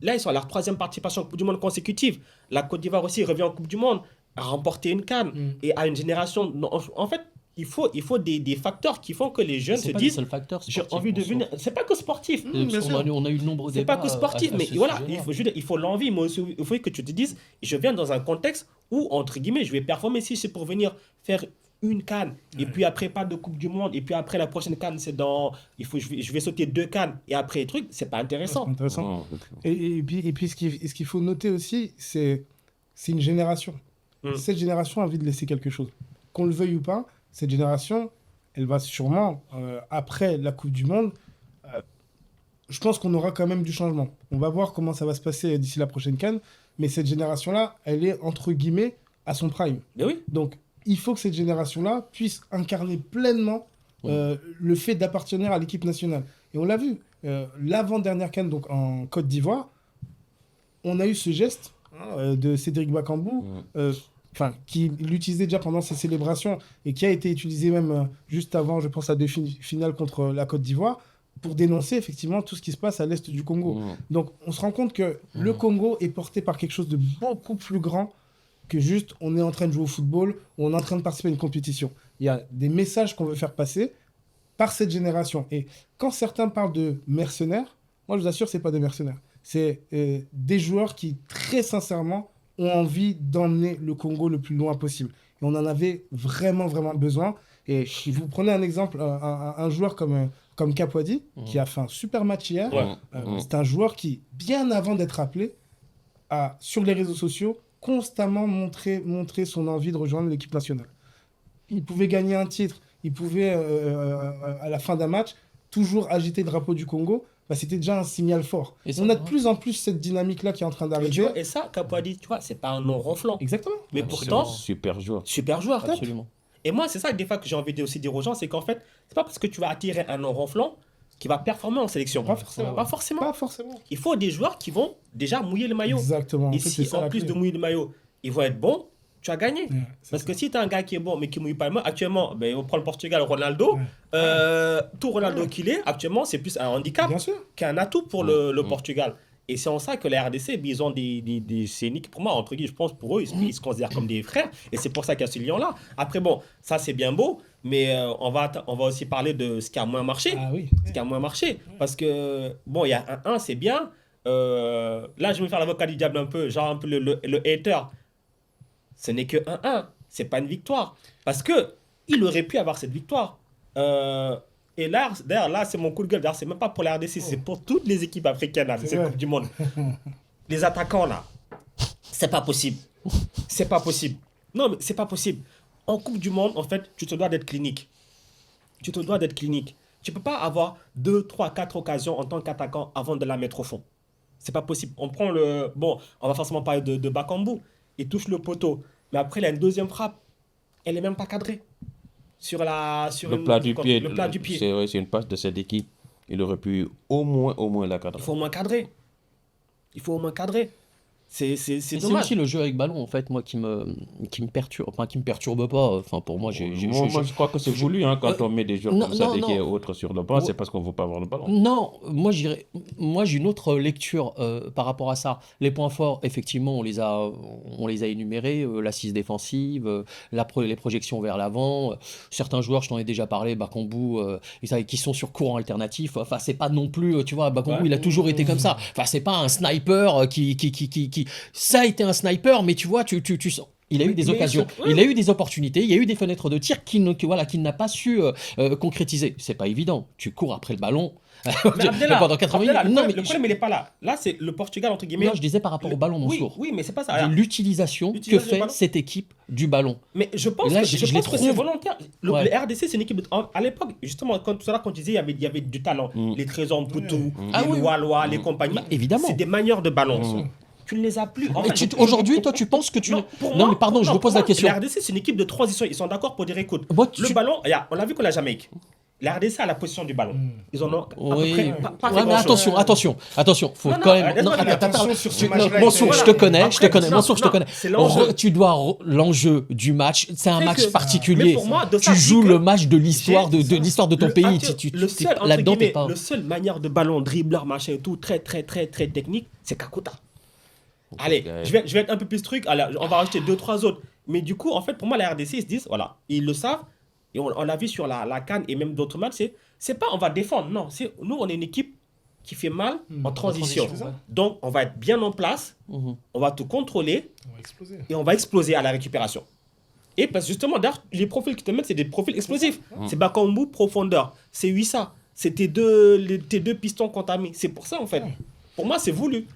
Là, ils sont à leur 3e participation en Coupe du Monde consécutive. La Côte d'Ivoire aussi revient en Coupe du Monde, a remporté une CAN et a une génération. En fait, il faut des facteurs qui font que les jeunes se C'est pas le disent seul facteur. j'ai sportif, envie de Mansour. venir. C'est pas que sportif. On a eu de nombreux C'est débats. pas que sportif, à mais ce voilà, sujet-là. il faut l'envie. Moi aussi, il faut que tu te dises, je viens dans un contexte où, entre guillemets, je vais performer. Si c'est pour venir faire une CAN, et puis après pas de Coupe du Monde, et puis après la prochaine CAN, c'est dans. Je vais sauter 2 CAN, et après truc, c'est pas intéressant. C'est intéressant. Mmh. Et puis ce qu'il faut noter aussi, c'est une génération. Cette génération a envie de laisser quelque chose. Qu'on le veuille ou pas, cette génération, elle va sûrement, après la Coupe du Monde, je pense qu'on aura quand même du changement. On va voir comment ça va se passer d'ici la prochaine CAN, mais cette génération-là, elle est entre guillemets à son prime. Mais oui. Donc, il faut que cette génération-là puisse incarner pleinement le fait d'appartenir à l'équipe nationale. Et on l'a vu, l'avant-dernière CAN, donc en Côte d'Ivoire, on a eu ce geste de Cédric Bakambu, qui l'utilisait déjà pendant ses célébrations et qui a été utilisé même juste avant, je pense, la demi-finale contre la Côte d'Ivoire, pour dénoncer effectivement tout ce qui se passe à l'est du Congo. Donc on se rend compte que le Congo est porté par quelque chose de beaucoup plus grand que juste on est en train de jouer au football ou on est en train de participer à une compétition. Il y a des messages qu'on veut faire passer par cette génération. Et quand certains parlent de mercenaires, moi je vous assure, c'est pas des mercenaires. C'est des joueurs qui, très sincèrement, ont envie d'emmener le Congo le plus loin possible. Et on en avait vraiment, vraiment besoin. Et si vous prenez un exemple, un joueur comme Kapwadi, qui a fait un super match hier, c'est un joueur qui, bien avant d'être appelé, a, sur les réseaux sociaux, constamment montré son envie de rejoindre l'équipe nationale. Il pouvait gagner un titre, il pouvait, à la fin d'un match, toujours agiter le drapeau du Congo. C'était déjà un signal fort. On a de plus en plus cette dynamique-là qui est en train d'arriver. Et ça, Kapwadi, tu vois, c'est pas un nom ronflant. Exactement. Mais pourtant, super joueur. Super joueur. Absolument. Et moi, c'est ça des fois que j'ai envie de aussi dire aux gens, c'est qu'en fait, c'est pas parce que tu vas attirer un nom ronflant qui va performer en sélection. Pas forcément. Pas forcément. Pas forcément. Il faut des joueurs qui vont déjà mouiller le maillot. Exactement. Et si en plus de mouiller le maillot, ils vont être bons, tu as gagné. Parce que si tu as un gars qui est bon mais qui ne mouille pas le maillot, actuellement, on prend le Portugal, Ronaldo. Tout Ronaldo qu'il est, actuellement, c'est plus un handicap qu'un atout pour le Portugal. Et c'est en ça que la RDC, ils ont des scéniques, pour moi, entre guillemets, je pense, pour eux, ils se considèrent comme des frères. Et c'est pour ça qu'il y a ce lien-là. Après, bon, ça, c'est bien beau, mais on va aussi parler de ce qui a moins marché. Ah oui. Ce qui a moins marché. Parce que, bon, il y a 1-1, c'est bien. Là, je vais faire l'avocat du diable un peu, genre un peu le hater. Ce n'est que 1-1. C'est pas une victoire. Parce que il aurait pu avoir cette victoire. Et là, d'ailleurs, là, c'est mon coup de gueule. D'ailleurs, c'est même pas pour la RDC, c'est pour toutes les équipes africaines là, de cette Coupe du Monde. Les attaquants là, c'est pas possible. C'est pas possible. Non, mais c'est pas possible. En Coupe du Monde, en fait, tu te dois d'être clinique. Tu te dois d'être clinique. Tu peux pas avoir 2, 3, 4 occasions en tant qu'attaquant avant de la mettre au fond. C'est pas possible. On prend le... Bon, on va forcément parler de Bakambu. Il touche le poteau. Mais après, il a une deuxième frappe. Elle est même pas cadrée. Sur le plat du pied. Le plat du pied. C'est une passe de cette équipe. Il aurait pu au moins la cadrer. Il faut au moins cadrer. C'est dommage. C'est aussi le jeu avec ballon, en fait, moi, qui me perturbe. Enfin, qui me perturbe pas. Enfin, pour moi, moi, je crois que c'est voulu, hein, quand on met des joueurs comme ça, et autres sur le banc, c'est parce qu'on ne veut pas avoir le ballon. Non, moi, j'ai une autre lecture par rapport à ça. Les points forts, effectivement, on les a énumérés. L'assise défensive, les projections vers l'avant. Certains joueurs, je t'en ai déjà parlé, Bakambu, qui sont sur courant alternatif. Enfin, c'est pas non plus, tu vois, Bakambu, il a toujours été comme ça. Enfin, c'est pas un sniper qui ça a été un sniper, mais tu vois, tu sens. Il a eu des occasions, il a eu des opportunités, il y a eu des fenêtres de tir qu'il n'a pas su concrétiser. C'est pas évident. Tu cours après le ballon. Pendant 80 minutes. Le problème, il n'est pas là. Là, c'est le Portugal, entre guillemets. Non, je disais par rapport au ballon, mon sourd. Oui, mais c'est pas ça. L'utilisation que fait cette équipe du ballon. Mais je pense que c'est volontaire. Le RDC, c'est une équipe. À l'époque, justement, quand tu disais, il y avait du talent. Les Trésors Mboutou, les Walois, les compagnies. Évidemment. C'est des manieurs de ballon. Tu ne les as plus. Aujourd'hui, toi, tu penses que tu... Non, mais pardon, je vous pose la question. La RDC, c'est une équipe de transition. Ils sont d'accord pour dire, écoute, le ballon, on l'a vu que la Jamaïque. La RDC a la position du ballon. Ils en ont à peu près pas fait mais attention. Faut quand même... Mansour, je te connais. Mansour, je te connais. Tu dois... L'enjeu du match, c'est un match particulier. Tu joues le match de l'histoire de ton pays. Le seul manière de ballon, dribbleur, machin et tout, très, très, très, très technique, c'est Kakuta. Allez, je vais être un peu plus truc. Allez, on va rajouter 2-3 autres. Mais du coup, en fait, pour moi, la RDC, ils se disent, voilà, ils le savent. Et on l'a vu sur la CAN et même d'autres matchs. C'est pas on va défendre. Non, nous, on est une équipe qui fait mal en transition. Donc, on va être bien en place. On va tout contrôler. Et on va exploser à la récupération. Et parce que justement, d'ailleurs, les profils qui te mettent, c'est des profils explosifs. C'est Bakambu, profondeur. C'est Wissa. C'est tes deux pistons qu'on t'a mis. C'est pour ça, en fait. Pour moi, c'est voulu.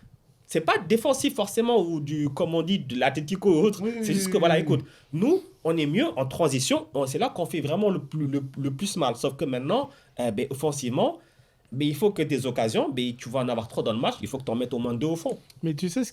C'est pas défensif forcément ou comme on dit, de l'Atlético ou autre. C'est juste que, voilà, écoute, nous, on est mieux en transition. C'est là qu'on fait vraiment le plus mal. Sauf que maintenant, offensivement, mais il faut que tes occasions, mais tu vas en avoir 3 dans le match, il faut que tu en mettes au moins 2 au fond. Mais tu sais,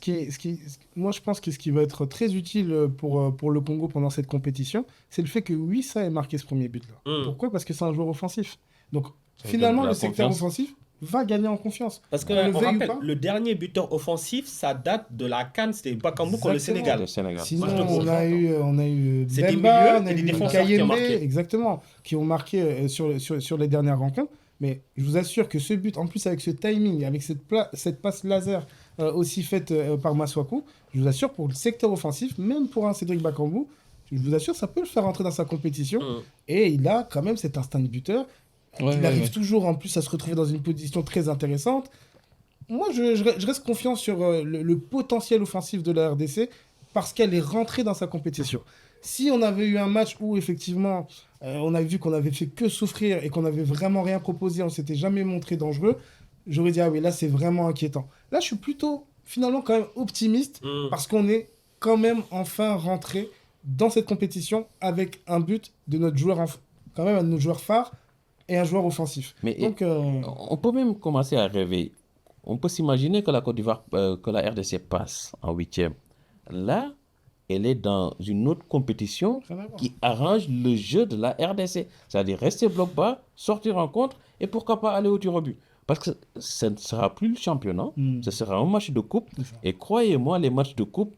moi je pense que ce qui va être très utile pour le Congo pendant cette compétition, c'est le fait que Wissa ait marqué ce premier but-là. Pourquoi ? Parce que c'est un joueur offensif. Donc finalement, le secteur offensif va gagner en confiance. Parce que, on rappelle, le dernier buteur offensif, ça date de la CAN, c'était Bakambu contre le Sénégal. Sinon, on a eu c'est Bemba, des milieux on a et des eu défenseurs qui ont Kayembe, marqué. exactement, qui ont marqué sur les dernières rencontres. Mais je vous assure que ce but, en plus avec ce timing, avec cette passe laser aussi faite par Masuaku, je vous assure pour le secteur offensif, même pour un Cédric Bakambu, je vous assure ça peut le faire entrer dans sa compétition. Et il a quand même cet instinct de buteur. Il arrive toujours en plus à se retrouver dans une position très intéressante. Moi, je reste confiant sur le potentiel offensif de la RDC parce qu'elle est rentrée dans sa compétition. Si on avait eu un match où effectivement on a vu qu'on avait fait que souffrir et qu'on n'avait vraiment rien proposé, on s'était jamais montré dangereux, j'aurais dit ah oui là c'est vraiment inquiétant. Là je suis plutôt finalement quand même optimiste parce qu'on est quand même enfin rentré dans cette compétition avec un but de notre joueur quand même un de nos joueurs phares et un joueur offensif. Mais donc on peut même commencer à rêver. On peut s'imaginer que la Côte d'Ivoire, que la RDC passe en 8e. Là, elle est dans une autre compétition qui arrange le jeu de la RDC. C'est-à-dire rester bloc bas, sortir en contre et pourquoi pas aller au tir au but. Parce que ce ne sera plus le championnat, ce sera un match de coupe. Et croyez-moi, les matchs de coupe,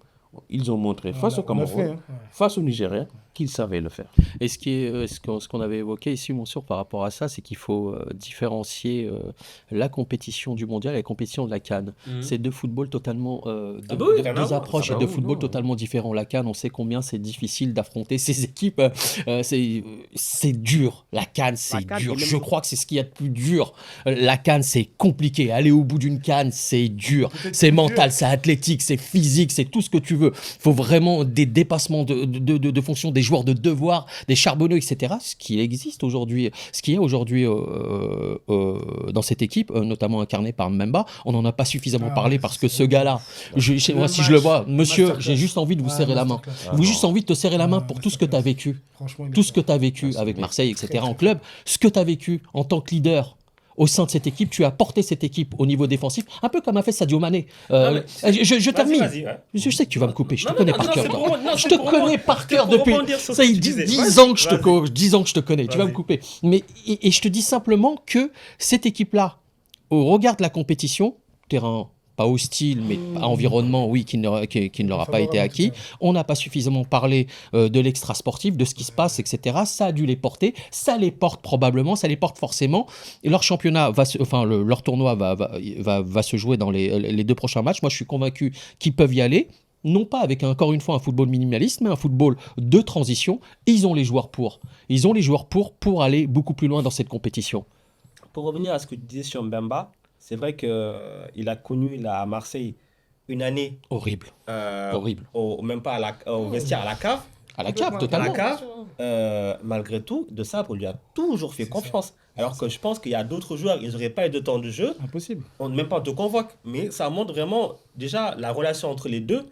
ils ont montré face au Cameroun, face au Nigeria, qu'ils savaient le faire. Et ce qu'on avait évoqué ici, Mansour, par rapport à ça, c'est qu'il faut différencier la compétition du mondial et la compétition de la CAN. C'est deux footballs totalement, deux approches et deux footballs totalement différents. La CAN, on sait combien c'est difficile d'affronter ces équipes. C'est dur. La CAN, c'est dur. Je crois que c'est ce qu'il y a de plus dur. La CAN, c'est compliqué. Aller au bout d'une CAN, c'est dur. C'est mental, c'est athlétique, c'est physique, c'est tout ce que tu veux. Il faut vraiment des dépassements de fonction des joueurs de devoir, des charbonneux, etc. Ce qui existe aujourd'hui, ce qu'il y a aujourd'hui dans cette équipe, notamment incarné par Mbemba, on n'en a pas suffisamment parlé parce que ce gars-là, moi, si je le vois, monsieur, j'ai juste envie de vous serrer la main. J'ai juste envie de te serrer la main pour tout ce que tu as vécu. Tout ce que tu as vécu avec Marseille, etc. en club, ce que tu as vécu en tant que leader. Au sein de cette équipe, tu as porté cette équipe au niveau défensif, un peu comme a fait Sadio Mané. Je termine. Vas-y. Je sais que tu vas me couper. Je te connais par cœur. Je te connais par cœur depuis. Ça y est, 10 ans que je te connais. Tu vas me couper. Mais et je te dis simplement que cette équipe-là, au regard de la compétition, terrain pas hostile, mais environnement, oui, qui ne leur a pas été acquis. On n'a pas suffisamment parlé de l'extra-sportif, de ce qui se passe, etc. Ça a dû les porter. Ça les porte probablement, ça les porte forcément. Et leur championnat, leur tournoi va se jouer dans les 2 prochains matchs. Moi, je suis convaincu qu'ils peuvent y aller. Non pas avec, encore une fois, un football minimaliste, mais un football de transition. Et ils ont les joueurs pour. Ils ont les joueurs pour aller beaucoup plus loin dans cette compétition. Pour revenir à ce que tu disais sur Mbemba, c'est vrai qu'il a connu à Marseille une année horrible. Même pas au vestiaire, à la cave. À la cave, totalement. À la cave, malgré tout, De Sabre, on lui a toujours fait confiance. Alors que je pense qu'il y a d'autres joueurs, ils n'auraient pas eu de temps de jeu. Impossible. On ne même pas te convoque. Mais ça montre vraiment déjà la relation entre les deux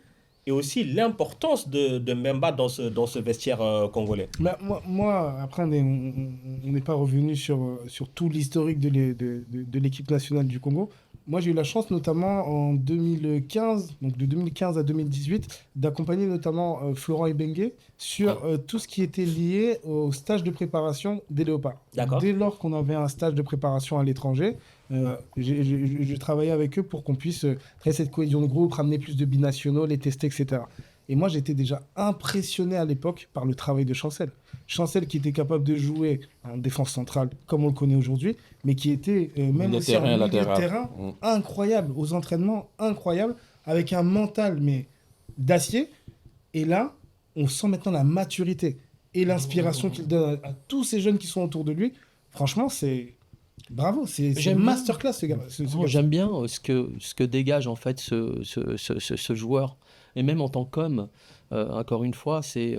et aussi l'importance de Mbemba dans ce vestiaire congolais. Bah, moi, après, on n'est pas revenu sur tout l'historique de l'équipe nationale du Congo. Moi, j'ai eu la chance, notamment en 2015, donc de 2015 à 2018, d'accompagner notamment Florent Ibenge sur tout ce qui était lié au stage de préparation des Léopards. D'accord. Dès lors qu'on avait un stage de préparation à l'étranger, j'ai travaillé avec eux pour qu'on puisse créer cette cohésion de groupe, ramener plus de binationaux, les tester, etc. Et moi, j'étais déjà impressionné à l'époque par le travail de Chancel. Chancel qui était capable de jouer en défense centrale, comme on le connaît aujourd'hui, mais qui était même aussi en milieu de terrain incroyable, aux entraînements incroyables, avec un mental mais d'acier. Et là, on sent maintenant la maturité et l'inspiration qu'il donne à tous ces jeunes qui sont autour de lui. Franchement, c'est... Bravo, c'est une masterclass ce gars. J'aime bien ce que dégage en fait ce joueur. Et même en tant qu'homme, encore une fois, tu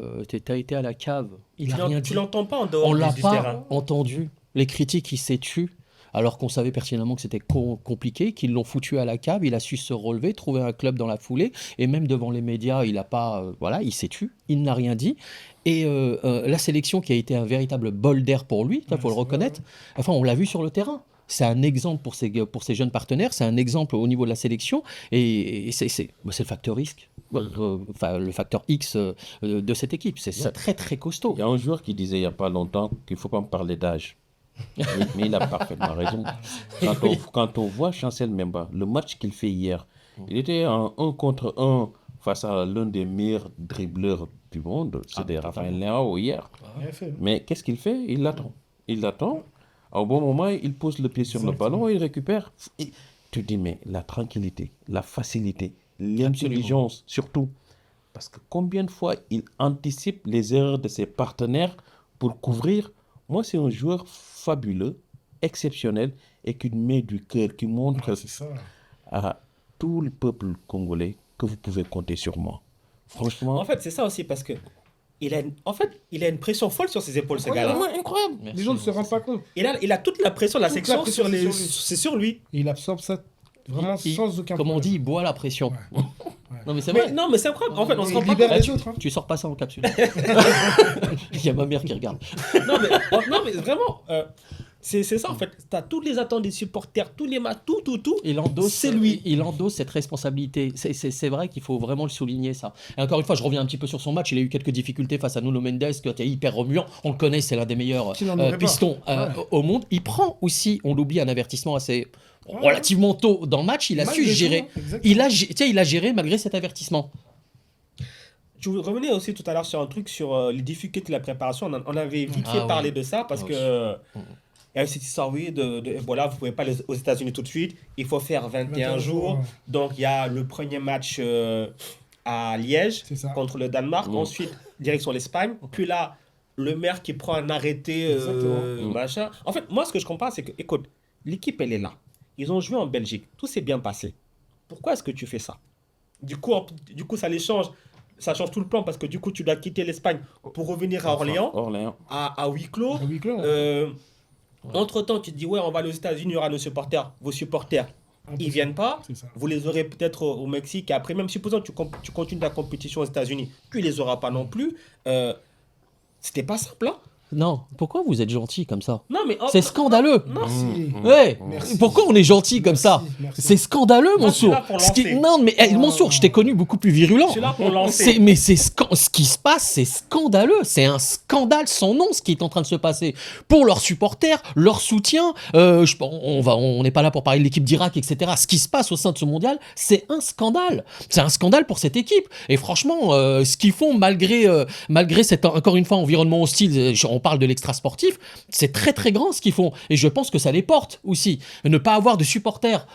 as été à la cave. Il a rien dit. Tu l'entends pas en dehors du terrain. On l'a pas entendu. Les critiques, il s'est tu. Alors qu'on savait pertinemment que c'était compliqué, qu'ils l'ont foutu à la cave, il a su se relever, trouver un club dans la foulée, et même devant les médias, il a pas, il s'est tu, il n'a rien dit. Et la sélection qui a été un véritable bol d'air pour lui, il faut le reconnaître, enfin on l'a vu sur le terrain. c'est un exemple pour ses jeunes partenaires, c'est un exemple au niveau de la sélection, et c'est le facteur risque, le facteur X de cette équipe. C'est très très costaud. Il y a un joueur qui disait il n'y a pas longtemps qu'il ne faut pas me parler d'âge. Mais il a parfaitement raison. Quand on voit Chancel Mbemba, le match qu'il fait hier, il était en 1 contre 1 face à l'un des meilleurs dribbleurs du monde, c'était Raphaël Leao hier. Mais qu'est-ce qu'il fait? Il l'attend. Au bon moment, il pose le pied sur le ballon et il récupère. Et tu te dis, mais la tranquillité, la facilité, l'intelligence surtout. Parce que combien de fois il anticipe les erreurs de ses partenaires pour couvrir. Moi, c'est un joueur fabuleux, exceptionnel et qui met du cœur, qui montre à tout le peuple congolais que vous pouvez compter sur moi. Franchement. En fait, c'est ça aussi parce que il a une pression folle sur ses épaules, ce gars-là. Incroyable. Les gens ne se rendent pas compte. Il a toute la pression de la section c'est sur lui. Et il absorbe ça vraiment sans aucun Comme problème. on dit, il boit la pression. Ouais. Non, mais c'est vrai. Non, mais c'est incroyable. En fait, on se rend pas libère compte. les autres. Tu sors pas ça en capsule. Il y a ma mère qui regarde. Non, mais vraiment, c'est ça en fait. Tu as toutes les attentes des supporters, tous les matchs, tout. C'est lui. Il endosse cette responsabilité. C'est vrai qu'il faut vraiment le souligner, ça. Et encore une fois, je reviens un petit peu sur son match. Il a eu quelques difficultés face à Nuno Mendes, qui était hyper remuant. On le connaît, c'est l'un des meilleurs pistons au monde. Il prend aussi, on l'oublie, un avertissement assez relativement tôt dans le match. Il a su gérer. Il a géré malgré cet avertissement. Je revenais aussi tout à l'heure sur un truc sur les difficultés de la préparation. On avait vite fait parler de ça parce que il y a cette histoire, oui, voilà, vous ne pouvez pas aller aux États-Unis tout de suite. Il faut faire 21 jours. Ouais. Donc, il y a le premier match à Liège contre le Danemark. Ensuite, direction l'Espagne. Puis là, le maire qui prend un arrêté, machin. En fait, moi, ce que je comprends, c'est que, écoute, l'équipe, elle est là. Ils ont joué en Belgique. Tout s'est bien passé. Pourquoi est-ce que tu fais ça? Du coup, ça les change. Ça change tout le plan parce que du coup, tu dois quitter l'Espagne pour revenir à Orléans. À huis clos. Entre-temps, tu te dis, ouais, on va aller aux États-Unis, il y aura nos supporters. Vos supporters, ils ne viennent pas. Vous les aurez peut-être au Mexique. Et après, même supposons que tu continues la compétition aux États-Unis, tu ne les auras pas non plus. C'était pas simple, hein? Non, pourquoi vous êtes gentil comme ça? Non, mais c'est scandaleux. Merci. Ouais. Pourquoi on est gentil comme ça? C'est scandaleux, Mansour. Non, mais Mansour, je t'ai connu beaucoup plus virulent. Je suis là pour lancer. Mais ce qui se passe, c'est scandaleux. C'est un scandale sans nom ce qui est en train de se passer pour leurs supporters, leur soutien. On n'est pas là pour parler de l'équipe d'Irak, etc. Ce qui se passe au sein de ce mondial, c'est un scandale. C'est un scandale pour cette équipe. Et franchement, ce qu'ils font malgré cet encore une fois environnement hostile. On parle de l'extra-sportif, c'est très très grand ce qu'ils font et je pense que ça les porte aussi. Ne pas avoir de supporters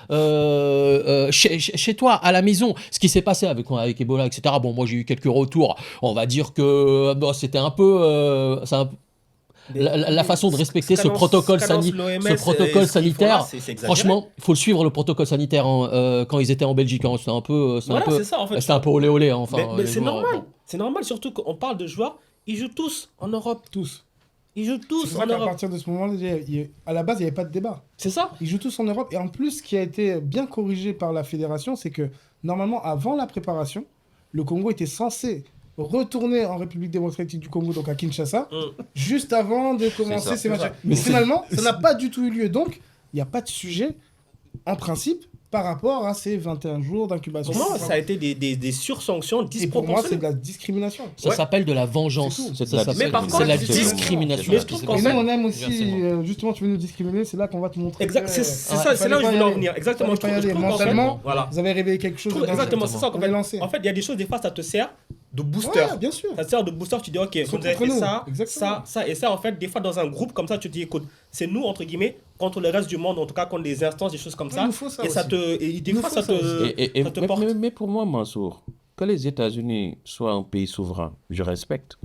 chez toi, à la maison, ce qui s'est passé avec Ebola, etc. Bon, moi j'ai eu quelques retours, on va dire que c'était un peu... la façon de respecter ce protocole sanitaire, franchement, il faut le suivre le protocole sanitaire quand ils étaient en Belgique. C'était un peu olé olé. Mais c'est normal, c'est normal, surtout qu'on parle de joueurs, ils jouent tous en Europe. Ils jouent tous en Europe. À partir de ce moment-là, à la base, il n'y avait pas de débat. C'est ça. Ils jouent tous en Europe. Et en plus, ce qui a été bien corrigé par la fédération, c'est que normalement, avant la préparation, le Congo était censé retourner en République démocratique du Congo, donc à Kinshasa, juste avant de commencer ces matchs. Mais finalement, ça n'a pas du tout eu lieu. Donc, il n'y a pas de sujet, en principe, par rapport à ces 21 jours d'incubation. Pour moi, ça a été des sursanctions disproportionnées. Et pour moi, c'est de la discrimination. Ça s'appelle de la vengeance. C'est de la discrimination. Mais je trouve qu'en fait, nous, on aime aussi, justement, tu veux nous discriminer, c'est là qu'on va te montrer. Exact, c'est ça, c'est là où je voulais en venir. Exactement. Mentalement, vous avez réveillé quelque chose. Exactement, c'est ça qu'on va lancer. En fait, il y a des choses, des fois, ça te sert de booster. Ouais, bien sûr. Ça te sert de booster, tu dis, ok, vous avez fait ça, et ça, en fait, des fois, dans un groupe comme ça, tu te dis, écoute, c'est nous, entre guillemets, contre le reste du monde, en tout cas, contre les instances, des choses comme ça. Et ça te porte. Mais pour moi, Mansour, que les États-Unis soient un pays souverain, je respecte.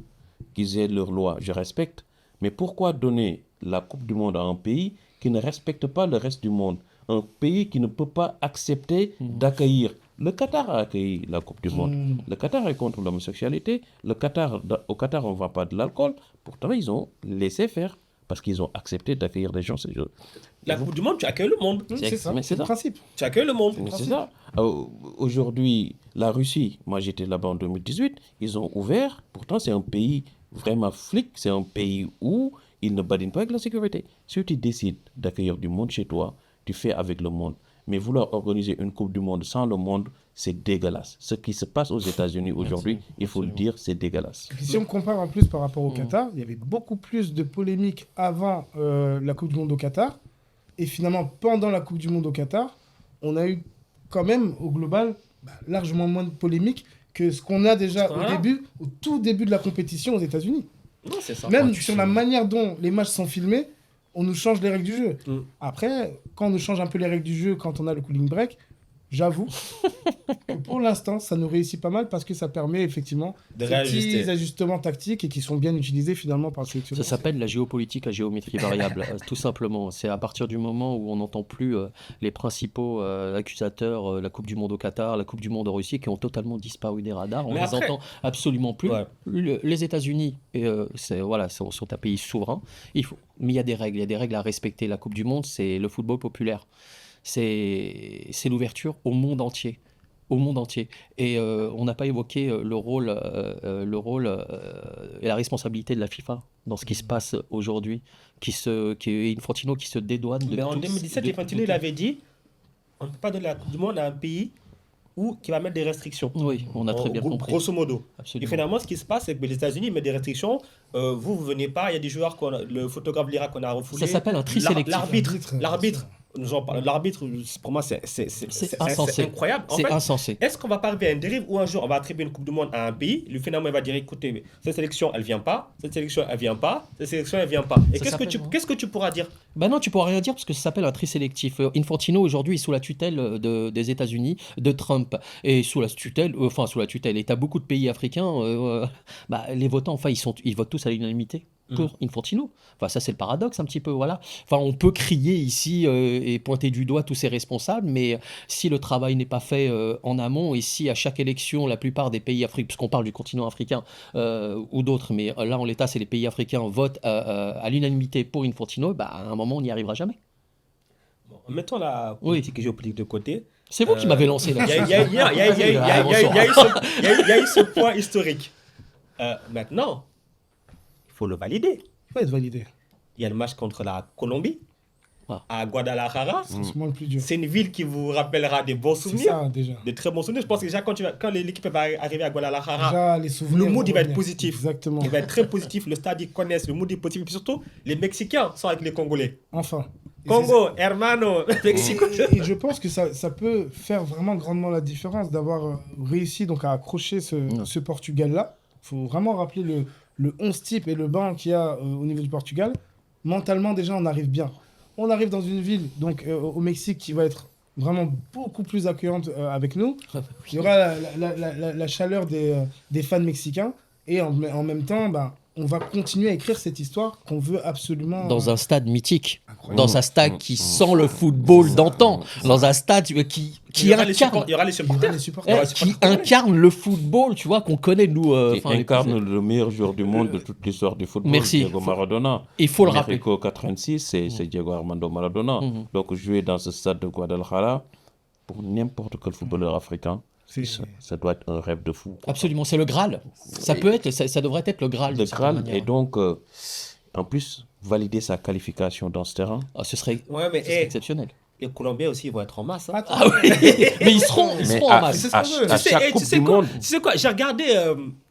Qu'ils aient leurs lois, je respecte. Mais pourquoi donner la Coupe du Monde à un pays qui ne respecte pas le reste du monde? Un pays qui ne peut pas accepter d'accueillir. Le Qatar a accueilli la Coupe du Monde. Le Qatar est contre l'homosexualité. Au Qatar, on ne vend pas de l'alcool. Pourtant, ils ont laissé faire parce qu'ils ont accepté d'accueillir des gens. La Coupe du Monde, tu accueilles le monde. C'est ça, c'est le principe. Tu accueilles le monde. C'est ça. Aujourd'hui, la Russie, moi j'étais là-bas en 2018, ils ont ouvert. Pourtant, c'est un pays vraiment flic. C'est un pays où ils ne badinent pas avec la sécurité. Si tu décides d'accueillir du monde chez toi, tu fais avec le monde. Mais vouloir organiser une Coupe du Monde sans le monde, c'est dégueulasse. Ce qui se passe aux États-Unis aujourd'hui, il faut le dire, c'est dégueulasse. Et puis si on compare en plus par rapport au Qatar, il y avait beaucoup plus de polémiques avant la Coupe du Monde au Qatar. Et finalement, pendant la Coupe du Monde au Qatar, on a eu quand même, au global, largement moins de polémiques que ce qu'on a déjà au tout début de la compétition aux États-Unis. Non, c'est ça. Même sur la manière dont les matchs sont filmés, on nous change les règles du jeu. Après, quand on nous change un peu les règles du jeu, quand on a le cooling break, j'avoue que pour l'instant, ça nous réussit pas mal parce que ça permet effectivement de ces réajuster. petits ajustements tactiques et qui sont bien utilisés finalement par le sélectionneur. Ça s'appelle la géopolitique à géométrie variable, tout simplement. C'est à partir du moment où on n'entend plus les principaux accusateurs, la Coupe du Monde au Qatar, la Coupe du Monde en Russie, qui ont totalement disparu des radars. On Mais les après- entend absolument plus. Ouais. Les États-Unis sont un pays souverain. Mais il y a des règles à respecter. La Coupe du Monde, c'est le football populaire. C'est l'ouverture au monde entier. Au monde entier. Et on n'a pas évoqué le rôle et la responsabilité de la FIFA dans ce qui se passe aujourd'hui. Infantino qui se dédouane de Mais en tout- 2017, de- Infantino, il avait dit on ne peut pas donner la Coupe du Monde à un pays qui va mettre des restrictions. Oui, on a très bien compris. Grosso modo. Et Absolument. finalement, ce qui se passe, c'est que les États-Unis mettent des restrictions. Vous venez pas. Il y a des joueurs, le photographe de l'Irak qu'on a refoulé. Ça s'appelle un tri sélectif. L'arbitre. L'arbitre, pour moi, c'est insensé. incroyable. En C'est fait, insensé. est-ce qu'on va pas arriver à une dérive où un jour on va attribuer une Coupe du Monde à un pays, lui finalement il va dire écoutez, cette sélection elle vient pas, cette sélection elle vient pas, cette sélection elle vient pas. Et Ça qu'est-ce que tu pourras dire? Bah non, tu pourras rien dire parce que ça s'appelle un tri sélectif. Infantino aujourd'hui est sous la tutelle des États-Unis, de Trump, et sous la tutelle, et t'as beaucoup de pays africains, les votants, ils votent tous à l'unanimité pour Infantino. Enfin, ça c'est le paradoxe un petit peu, voilà. Enfin, on peut crier ici et pointer du doigt tous ces responsables, mais si le travail n'est pas fait en amont et si à chaque élection, la plupart des pays africains, puisqu'on parle du continent africain ou d'autres, mais là en l'état c'est les pays africains votent à l'unanimité pour Infantino, à un moment on n'y arrivera jamais. Mettons la politique et géopolitique de côté. C'est vous qui m'avez lancé Il là. y a eu ce point historique. Maintenant, il faut le valider. Il va être validé. Il y a le match contre la Colombie, à Guadalajara. C'est moins le plus dur. C'est une ville qui vous rappellera des bons C'est souvenirs, ça déjà. des très bons souvenirs. Je pense que déjà quand l'équipe va arriver à Guadalajara, Déjà, les souvenirs. le mood il vont va être revenir. positif. Exactement. Il va être très positif. Le stade, ils connaissent, le mood est positif. Et puis surtout, les Mexicains sont avec les Congolais. Enfin. Et Congo, hermano, Mexico. Et je pense que ça peut faire vraiment grandement la différence d'avoir réussi donc à accrocher ce Portugal-là. Il faut vraiment rappeler le 11 type et le banc qu'il y a au niveau du Portugal. Mentalement, déjà, on arrive bien. On arrive dans une ville donc au Mexique qui va être vraiment beaucoup plus accueillante avec nous. Il y aura la chaleur des fans mexicains. Et en même temps, on va continuer à écrire cette histoire qu'on veut absolument... Dans un stade mythique, Incroyable. dans un stade qui sent le football d'antan, dans un stade qui Il y aura les incarne, il y aura les Il y aura supporters. les supporters. qui incarne le football, tu vois, qu'on connaît nous. Qui incarne le meilleur joueur du monde de toute l'histoire du football, Merci. Diego Maradona. Il faut le rappeler. Mexico 86, c'est Diego Armando Maradona. Donc jouer dans ce stade de Guadalajara, pour n'importe quel footballeur africain, ça doit être un rêve de fou. Absolument, c'est le Graal. Ça devrait être le Graal. Le d'une certaine Graal, manière. et donc, en plus, valider sa qualification dans ce terrain. Ce serait Ouais, mais exceptionnel. les Colombiens aussi ils vont être en masse. Hein. Ah oui, mais ils seront en masse. c'est ce qu'on veut. à Tu sais, chaque tu Coupe sais du quoi, Monde, tu sais quoi, j'ai regardé,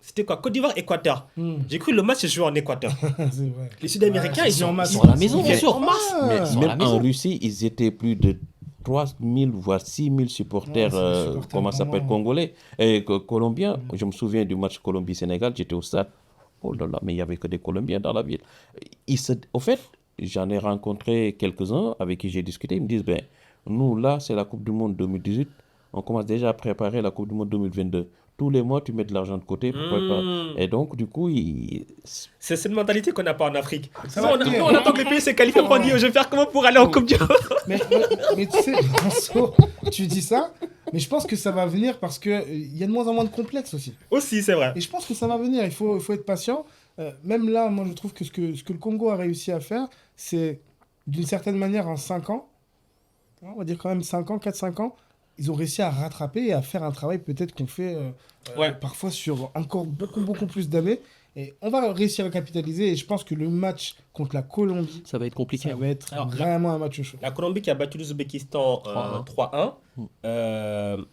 c'était quoi, Côte d'Ivoire, Équateur. J'ai cru le match se jouer en Équateur. C'est vrai. Les Sud-Américains, Ouais, ils sont en masse. Ils sont à la maison, ils bien sont sûr. en masse. mais Ils sont à la même en maison. Russie, ils étaient plus de 3000 voire 6000 supporters, Ouais, c'est des supporters comment ça s'appelle, vraiment. congolais et colombiens. Je me souviens du match Colombie-Sénégal, j'étais au stade. Oh là là, mais il n'y avait que des Colombiens dans la ville. Au fait, j'en ai rencontré quelques-uns avec qui j'ai discuté. Ils me disent, ben, nous, là, c'est la Coupe du Monde 2018. On commence déjà à préparer la Coupe du Monde 2022. Tous les mois, tu mets de l'argent de côté pour préparer. Et donc, du coup, C'est cette mentalité qu'on n'a pas en Afrique. Ça Nous, va on, venir. nous, on attend que les pays se qualifient pour dire je vais faire comment pour aller en Coupe du Monde. Mais tu sais, Vincent, tu dis ça, mais je pense que ça va venir parce qu'il y a de moins en moins de complexes aussi. Aussi, c'est vrai. Et je pense que ça va venir, il faut être patient. Même là, moi je trouve que ce que le Congo a réussi à faire, c'est d'une certaine manière en 5 ans, on va dire quand même 5 ans, 4-5 ans, ils ont réussi à rattraper et à faire un travail peut-être qu'on fait Ouais. parfois sur encore beaucoup plus d'années. Et on va réussir à capitaliser. Et je pense que le match contre la Colombie, Ça va être compliqué. ça va être Alors, vraiment un match chaud. La Colombie qui a battu l'Ouzbékistan 3-1.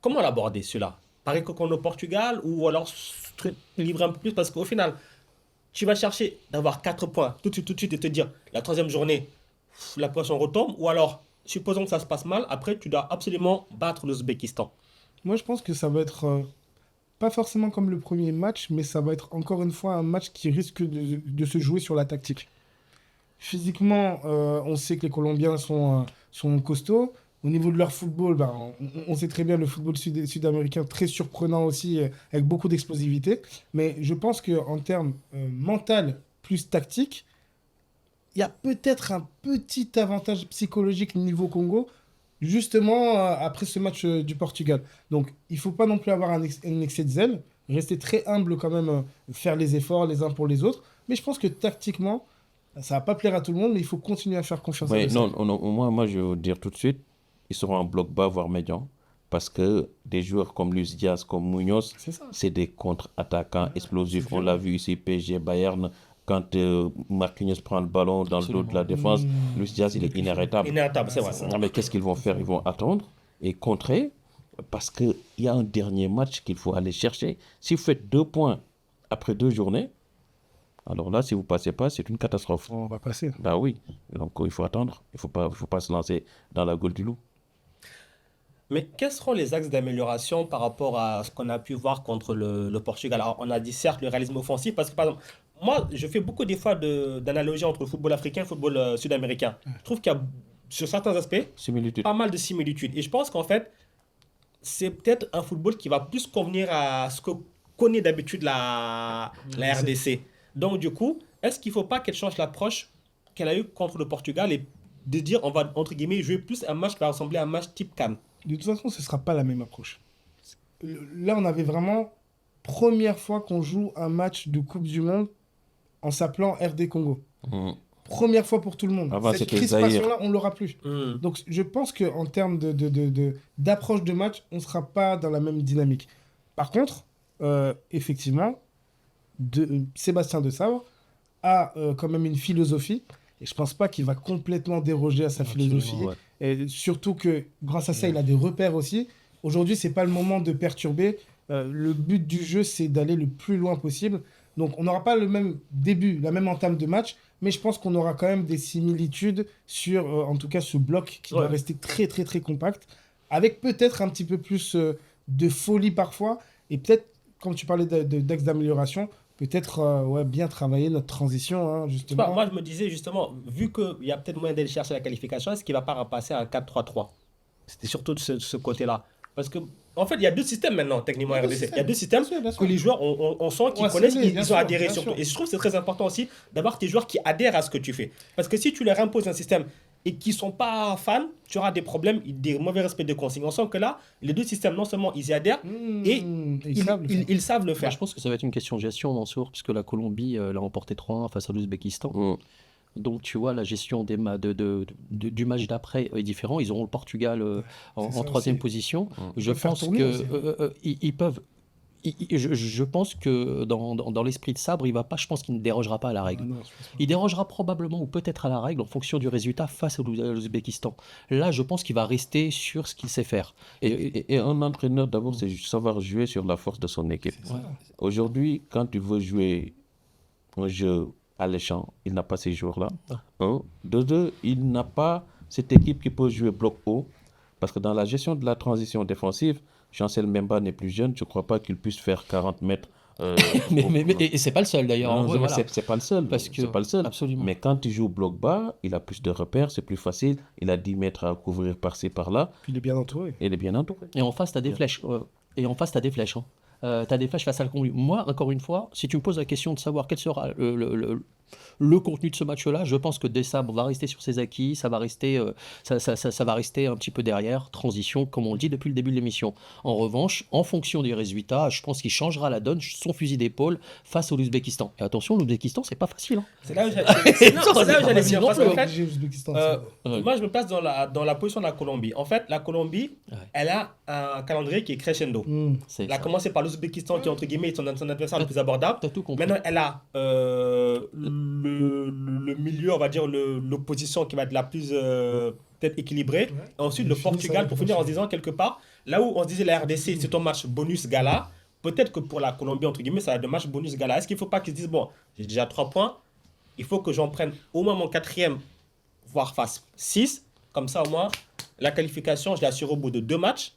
Comment l'aborder celui-là? Pareil que contre le Portugal ou alors livrer un peu plus parce qu'au final, tu vas chercher d'avoir 4 points tout de suite et te dire la troisième journée, la pression retombe ou alors, supposons que ça se passe mal, après tu dois absolument battre l'Ouzbékistan. Moi, je pense que ça va être pas forcément comme le premier match, mais ça va être encore une fois un match qui risque de se jouer sur la tactique. Physiquement, on sait que les Colombiens sont costauds. Au niveau de leur football, ben, on sait très bien le football sud-américain, très surprenant aussi, avec beaucoup d'explosivité. Mais je pense qu'en termes mental plus tactique, il y a peut-être un petit avantage psychologique niveau Congo, justement après ce match du Portugal. Donc, il ne faut pas non plus avoir un excès de zèle, rester très humble quand même, faire les efforts les uns pour les autres. Mais je pense que tactiquement, ça ne va pas plaire à tout le monde, mais il faut continuer à faire confiance à Ouais, eux. non, moi, je vais vous dire tout de suite, ils seront en bloc bas, voire médian. Parce que des joueurs comme Luis Diaz, comme Munoz, C'est ça. c'est des contre-attaquants explosifs. On l'a vu ici, PSG, Bayern, quand Marquinhos prend le ballon dans le dos de la défense, Luis Diaz, il est inarrêtable. Inarrêtable, c'est vrai. Ah, mais qu'est-ce qu'ils vont faire? Ils vont attendre et contrer parce qu'il y a un dernier match qu'il faut aller chercher. Si vous faites 2 points après 2 journées, alors là, si vous ne passez pas, c'est une catastrophe. On va passer. Bah oui, donc il faut attendre. Il faut pas se lancer dans la gueule du loup. Mais quels seront les axes d'amélioration par rapport à ce qu'on a pu voir contre le Portugal? Alors, on a dit certes le réalisme offensif, parce que par exemple, moi, je fais beaucoup des fois d'analogies entre le football africain et le football sud-américain. Je trouve qu'il y a, sur certains aspects, Similitude. pas mal de similitudes. Et je pense qu'en fait, c'est peut-être un football qui va plus convenir à ce que connaît d'habitude la RDC. Donc, du coup, est-ce qu'il ne faut pas qu'elle change l'approche qu'elle a eue contre le Portugal et de dire, on va, entre guillemets, jouer plus un match qui va ressembler à un match type CAN? De toute façon, ce ne sera pas la même approche. Là, on avait vraiment première fois qu'on joue un match de Coupe du Monde en s'appelant RD Congo. Première fois pour tout le monde. Avant, Cette c'était crispation-là, on ne l'aura plus. Mm. Donc, je pense qu'en termes d'approche de match, on ne sera pas dans la même dynamique. Par contre, effectivement, Sébastien De Sabre a quand même une philosophie. Et je ne pense pas qu'il va complètement déroger à sa philosophie. Ouais. Et surtout que grâce à ça, il a des repères aussi. Aujourd'hui, ce n'est pas le moment de perturber. Le but du jeu, c'est d'aller le plus loin possible. Donc, on n'aura pas le même début, la même entame de match, mais je pense qu'on aura quand même des similitudes sur, en tout cas, ce bloc qui doit rester très, très, très compact, avec peut-être un petit peu plus de folie parfois, et peut-être, comme tu parlais d'axe d'amélioration, peut-être bien travailler notre transition, hein, justement. Moi, je me disais justement, vu qu'il y a peut-être moyen d'aller chercher la qualification, est-ce qu'il ne va pas repasser à 4-3-3? C'était surtout de ce côté-là. Parce que, en fait, il y a deux systèmes maintenant, techniquement, Il y a deux RDC. systèmes. Il y a deux systèmes Bien sûr. que les joueurs, on sent qu'ils Ouais, connaissent, c'est vrai, bien ils ont sûr, adhéré bien surtout. sûr. Et je trouve que c'est très important aussi d'avoir tes joueurs qui adhèrent à ce que tu fais. Parce que si tu leur imposes un système et qui ne sont pas fans, tu auras des problèmes, des mauvais respects de consignes. On sent que là, les deux systèmes, non seulement ils y adhèrent, et ils savent le Moi, faire. je pense que ça va être une question de gestion, Mansour, puisque la Colombie l'a emporté 3-1 face à l'Ouzbékistan. Donc, tu vois, la gestion du match d'après est différente. Ils auront le Portugal en troisième position. Je pense qu'ils peuvent. Je pense que dans l'esprit de Sabre, il va pas. Je pense qu'il ne dérogera pas à la règle. Ah non, je pense pas. Il dérogera probablement ou peut-être à la règle en fonction du résultat face à l'Ouzbékistan. Là, je pense qu'il va rester sur ce qu'il sait faire. Et un entraîneur, d'abord, c'est savoir jouer sur la force de son équipe. Aujourd'hui, quand tu veux jouer un jeu alléchant, il n'a pas ces joueurs-là. De deux, il n'a pas cette équipe qui peut jouer bloc haut. Parce que dans la gestion de la transition défensive, Chancel Mbemba n'est plus jeune. Je ne crois pas qu'il puisse faire 40 mètres. Et c'est pas le seul d'ailleurs. Non, En vrai, mais voilà. c'est pas le seul. Parce que- C'est pas le seul. absolument. Mais quand il joue bloc bas, il a plus de repères, c'est plus facile. Il a 10 mètres à couvrir par-ci, par-là. Puis il est bien entouré. Et il est bien entouré. Et en face, tu as des flèches. Et en face, tu as des flèches. Tu as des flèches face à la Colombie. Moi, encore une fois, si tu me poses la question de savoir quel sera Le contenu de ce match-là, je pense que Desabre va rester sur ses acquis, ça va rester un petit peu derrière, transition, comme on le dit depuis le début de l'émission. En revanche, en fonction des résultats, je pense qu'il changera la donne, son fusil d'épaule face au l'Ouzbékistan. Et attention, l'Ouzbékistan, c'est pas facile. Hein. C'est là où j'allais dire. Parce qu'en fait, L'Ouzbékistan, moi, je me place dans la position de la Colombie. En fait, la Colombie, elle a un calendrier qui est crescendo. Elle a commencé par l'Ouzbékistan, qui, entre guillemets, est son adversaire le plus abordable. T'as tout compris. Maintenant, elle a le milieu, on va dire, l'opposition qui va être la plus peut-être équilibrée. Ouais. Et ensuite, Et le finit Portugal, ça pour finir en se disant quelque part, là où on se disait la RDC, c'est ton match bonus gala. Peut-être que pour la Colombie, entre guillemets, ça va être un match bonus gala. Est-ce qu'il ne faut pas qu'ils se disent, bon, j'ai déjà 3 points, il faut que j'en prenne au moins mon 4e, voire face 6. Comme ça, au moins, la qualification, je l'assure au bout de 2 matchs.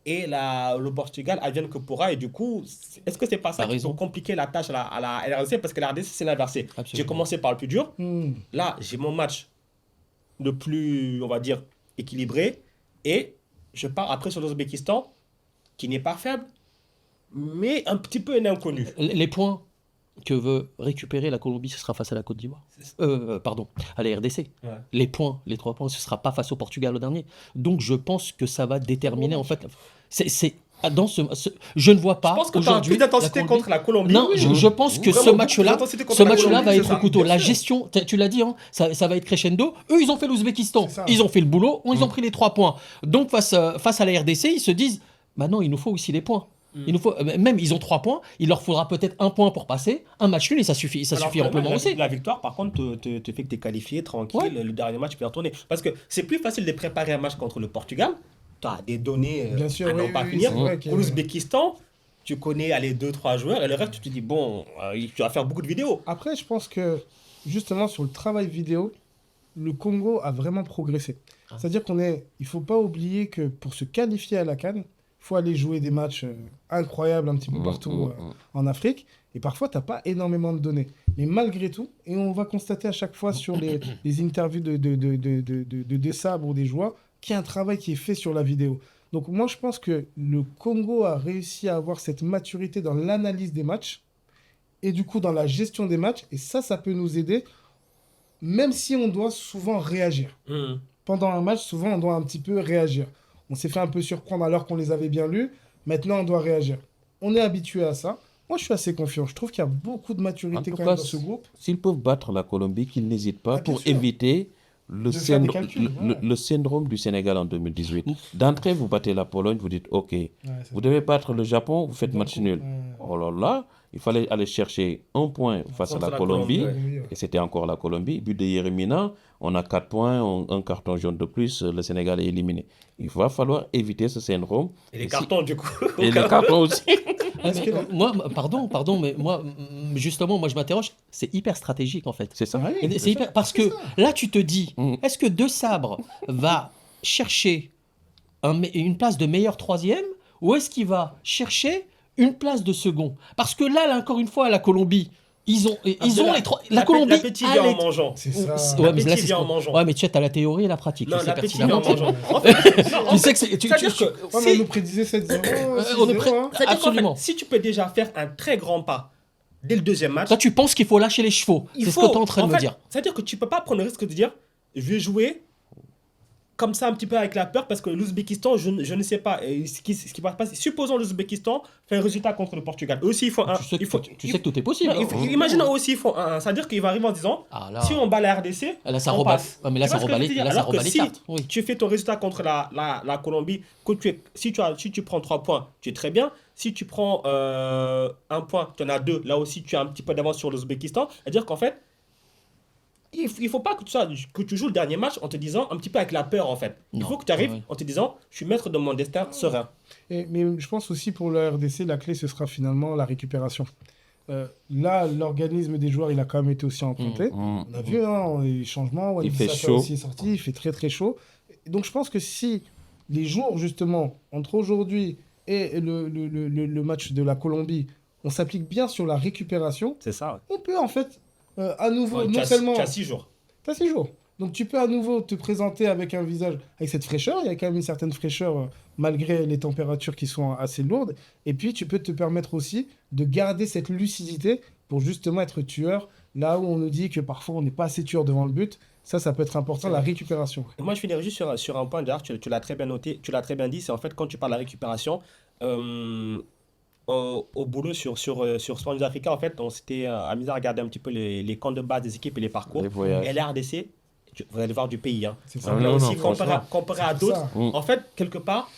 Et le Portugal advienne que pourra. Et du coup, est-ce que c'est pas ça qui peut compliquer la tâche à la RDC? Parce que la RDC, c'est l'inversé. J'ai commencé par le plus dur. Là, j'ai mon match le plus, on va dire, équilibré. Et je pars après sur l'Ouzbékistan, qui n'est pas faible, mais un petit peu un inconnu. Les points que veut récupérer la Colombie, ce sera face à la Côte d'Ivoire. À la RDC. Ouais. Les 3 points, ce ne sera pas face au Portugal au dernier. Donc je pense que ça va déterminer en fait. Je ne vois pas. Je pense que tu as plus d'intensité contre la Colombie. Non, je pense que ce match-là va être au couteau. La gestion, tu l'as dit, hein, ça va être crescendo. Eux, ils ont fait l'Ouzbékistan. Ils ont fait le boulot. Ils ont pris les 3 points. Donc face à la RDC, ils se disent, maintenant, il nous faut aussi les points. Même ils ont 3 points, il leur faudra peut-être 1 point pour passer, un match nul et ça suffit amplement aussi. La victoire, par contre, te fait que tu es qualifié tranquille, le dernier match tu peux y retourner. Parce que c'est plus facile de préparer un match contre le Portugal, tu as des données à n'en pas finir. Pour l'Ouzbékistan, tu connais les 2-3 joueurs et le reste, tu te dis, bon, tu vas faire beaucoup de vidéos. Après, je pense que justement sur le travail vidéo, le Congo a vraiment progressé. C'est-à-dire il ne faut pas oublier que pour se qualifier à la CAN, il faut aller jouer des matchs incroyables un petit peu partout en Afrique. Et parfois, tu n'as pas énormément de données. Mais malgré tout, et on va constater à chaque fois sur les interviews de Sabre ou des joueurs, qu'il y a un travail qui est fait sur la vidéo. Donc moi, je pense que le Congo a réussi à avoir cette maturité dans l'analyse des matchs et du coup dans la gestion des matchs. Et ça peut nous aider, même si on doit souvent réagir. Pendant un match, souvent, on doit un petit peu réagir. On s'est fait un peu surprendre alors qu'on les avait bien lus. Maintenant, on doit réagir. On est habitué à ça. Moi, je suis assez confiant. Je trouve qu'il y a beaucoup de maturité quand même dans ce groupe. S'ils peuvent battre la Colombie, qu'ils n'hésitent pas pour éviter le syndrome du Sénégal en 2018. D'entrée, vous battez la Pologne, vous dites OK. Vous devez battre le Japon, vous faites match nul. Oh là là, il fallait aller chercher 1 point face à la Colombie. Et c'était encore la Colombie. But de Yeremina, on a 4 points, un carton jaune de plus, le Sénégal est éliminé. Il va falloir éviter ce syndrome. Et les cartons, du coup. Et les cartons aussi. Pardon, mais moi, justement, je m'interroge, c'est hyper stratégique en fait. C'est ça. Parce que là, tu te dis, est-ce que De Sabre va chercher une place de meilleur 3e ou est-ce qu'il va chercher une place de second? Parce que là, encore une fois, la Colombie, ils ont les 3. La Colombie. L'appétit vient en mangeant. C'est ça. L'appétit vient en mangeant. Ouais, mais tu as la théorie et la pratique. Non, c'est l'appétit vient en pertinemment. mangeant. Tu sais que c'est. On nous prédisait 7-0. C'est-à-dire qu'en fait, si tu peux déjà faire un très grand pas dès le 2e match. Toi, tu penses qu'il faut lâcher les chevaux. C'est ce que tu es en train de me dire. C'est-à-dire que tu peux pas prendre le risque de dire, je vais jouer comme ça un petit peu avec la peur parce que l'Ouzbékistan, je ne sais pas ce qui va se passer. Supposons l'Ouzbékistan fait un résultat contre le Portugal. Eux aussi, ils font un. Tu sais que tout est possible. Imaginons aussi, ils font un. C'est-à-dire qu'ils vont arriver en disant, si on bat la RDC, on passe. Mais là, ça rebat les cartes. Si tu fais ton résultat contre la Colombie, si tu prends 3 points, tu es très bien. Si tu prends 1 point, tu en as 2. Là aussi, tu as un petit peu d'avance sur l'Ouzbékistan. C'est-à-dire qu'en fait, il ne faut pas que tu joues le dernier match en te disant un petit peu avec la peur en fait. Il faut que tu arrives en te disant je suis maître de mon destin serein. Mais je pense aussi pour la RDC, la clé ce sera finalement la récupération. Là, l'organisme des joueurs, il a quand même été aussi emprunté. On a vu les changements. Il fait chaud. Aussi est sorti, il fait très très chaud. Donc je pense que si les jours justement entre aujourd'hui et le match de la Colombie, on s'applique bien sur la récupération, c'est ça. On peut en fait à nouveau, tu as 6 jours. Tu as 6 jours. Donc tu peux à nouveau te présenter avec un visage, avec cette fraîcheur. Il y a quand même une certaine fraîcheur malgré les températures qui sont assez lourdes. Et puis tu peux te permettre aussi de garder cette lucidité pour justement être tueur, là où on nous dit que parfois on n'est pas assez tueur devant le but. Ça peut être important, la récupération. Et moi, je finirai juste sur un point, d'ailleurs, tu l'as très bien noté, tu l'as très bien dit, c'est en fait quand tu parles de la récupération, au boulot sur Sport News Africa, en fait, on s'était amusé à regarder un petit peu les camps de base des équipes et les parcours. Les voyages. Et la RDC, vous allez voir du pays. Hein. C'est Ah, ça. Mais non, aussi, non, franchement. comparé à C'est pour d'autres, ça. en fait, quelque part,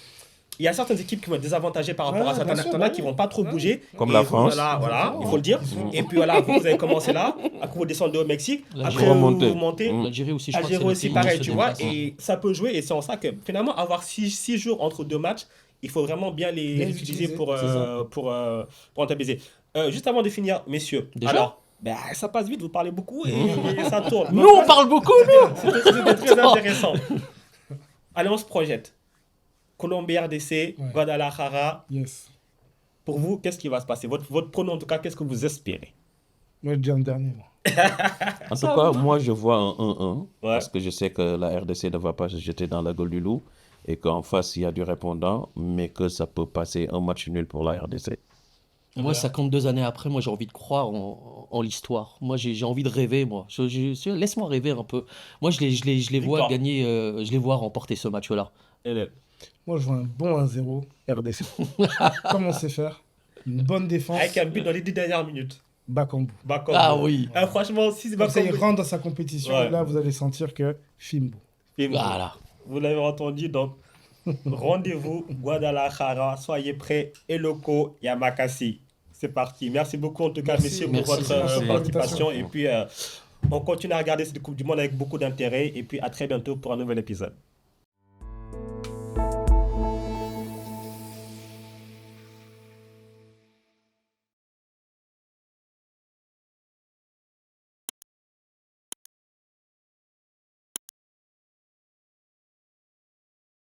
il y a certaines équipes qui vont être désavantagées par rapport Ouais, à certaines. bien sûr, T'en as bah qui oui. vont pas trop bouger. Comme Et la vous, France. voilà, il faut le dire. Et puis voilà, vous avez commencé là, après vous descendez au Mexique, L'Algérie. après vous Remontez. montez. L'Algérie aussi, je crois que Algérie c'est le aussi, pays pareil, qui se tu vois, déplace. et ça peut jouer, et c'est en ça que finalement, avoir 6 jours entre 2 matchs, il faut vraiment bien les Bien utiliser utiliser, pour c'est ça. rentabiliser. Juste avant de finir, messieurs, Déjà alors, ben, ça passe vite, vous parlez beaucoup et ça tourne. Nous, on parle beaucoup, nous. C'était très intéressant. Allez, on se projette. Colombie, RDC, Ouais. Guadalajara. Yes. Pour vous, qu'est-ce qui va se passer? Votre pronom, en tout cas, qu'est-ce que vous espérez? Moi, je dis un dernier. Moi. En tout cas, moi, je vois un 1-1 parce Ouais. que je sais que la RDC ne va pas se jeter dans la gueule du loup et qu'en face, il y a du répondant, mais que ça peut passer un match nul pour la RDC. Moi, 52 années après, moi, j'ai envie de croire en l'histoire. Moi, j'ai envie de rêver, moi. Laisse-moi rêver un peu. Moi, je les vois Victoire. gagner, je les vois remporter ce match-là. Moi, je vois un bon 1-0 RDC. Comme on sait faire. Une bonne défense. Avec un but dans les 10 dernières minutes. Bakambu. Bakambu. Ah oui. Franchement, si c'est Comme ça, il Bakambu. rentre dans sa compétition. Ouais. Et là, vous allez sentir que Fimbo. Voilà. Vous l'avez entendu, donc rendez-vous Guadalajara, soyez prêts, Eloko, Yamakasi. C'est parti. Merci beaucoup en tout cas, Merci. messieurs, pour Merci. votre Merci pour participation. l'invitation. Et puis, on continue à regarder cette Coupe du Monde avec beaucoup d'intérêt. Et puis, à très bientôt pour un nouvel épisode.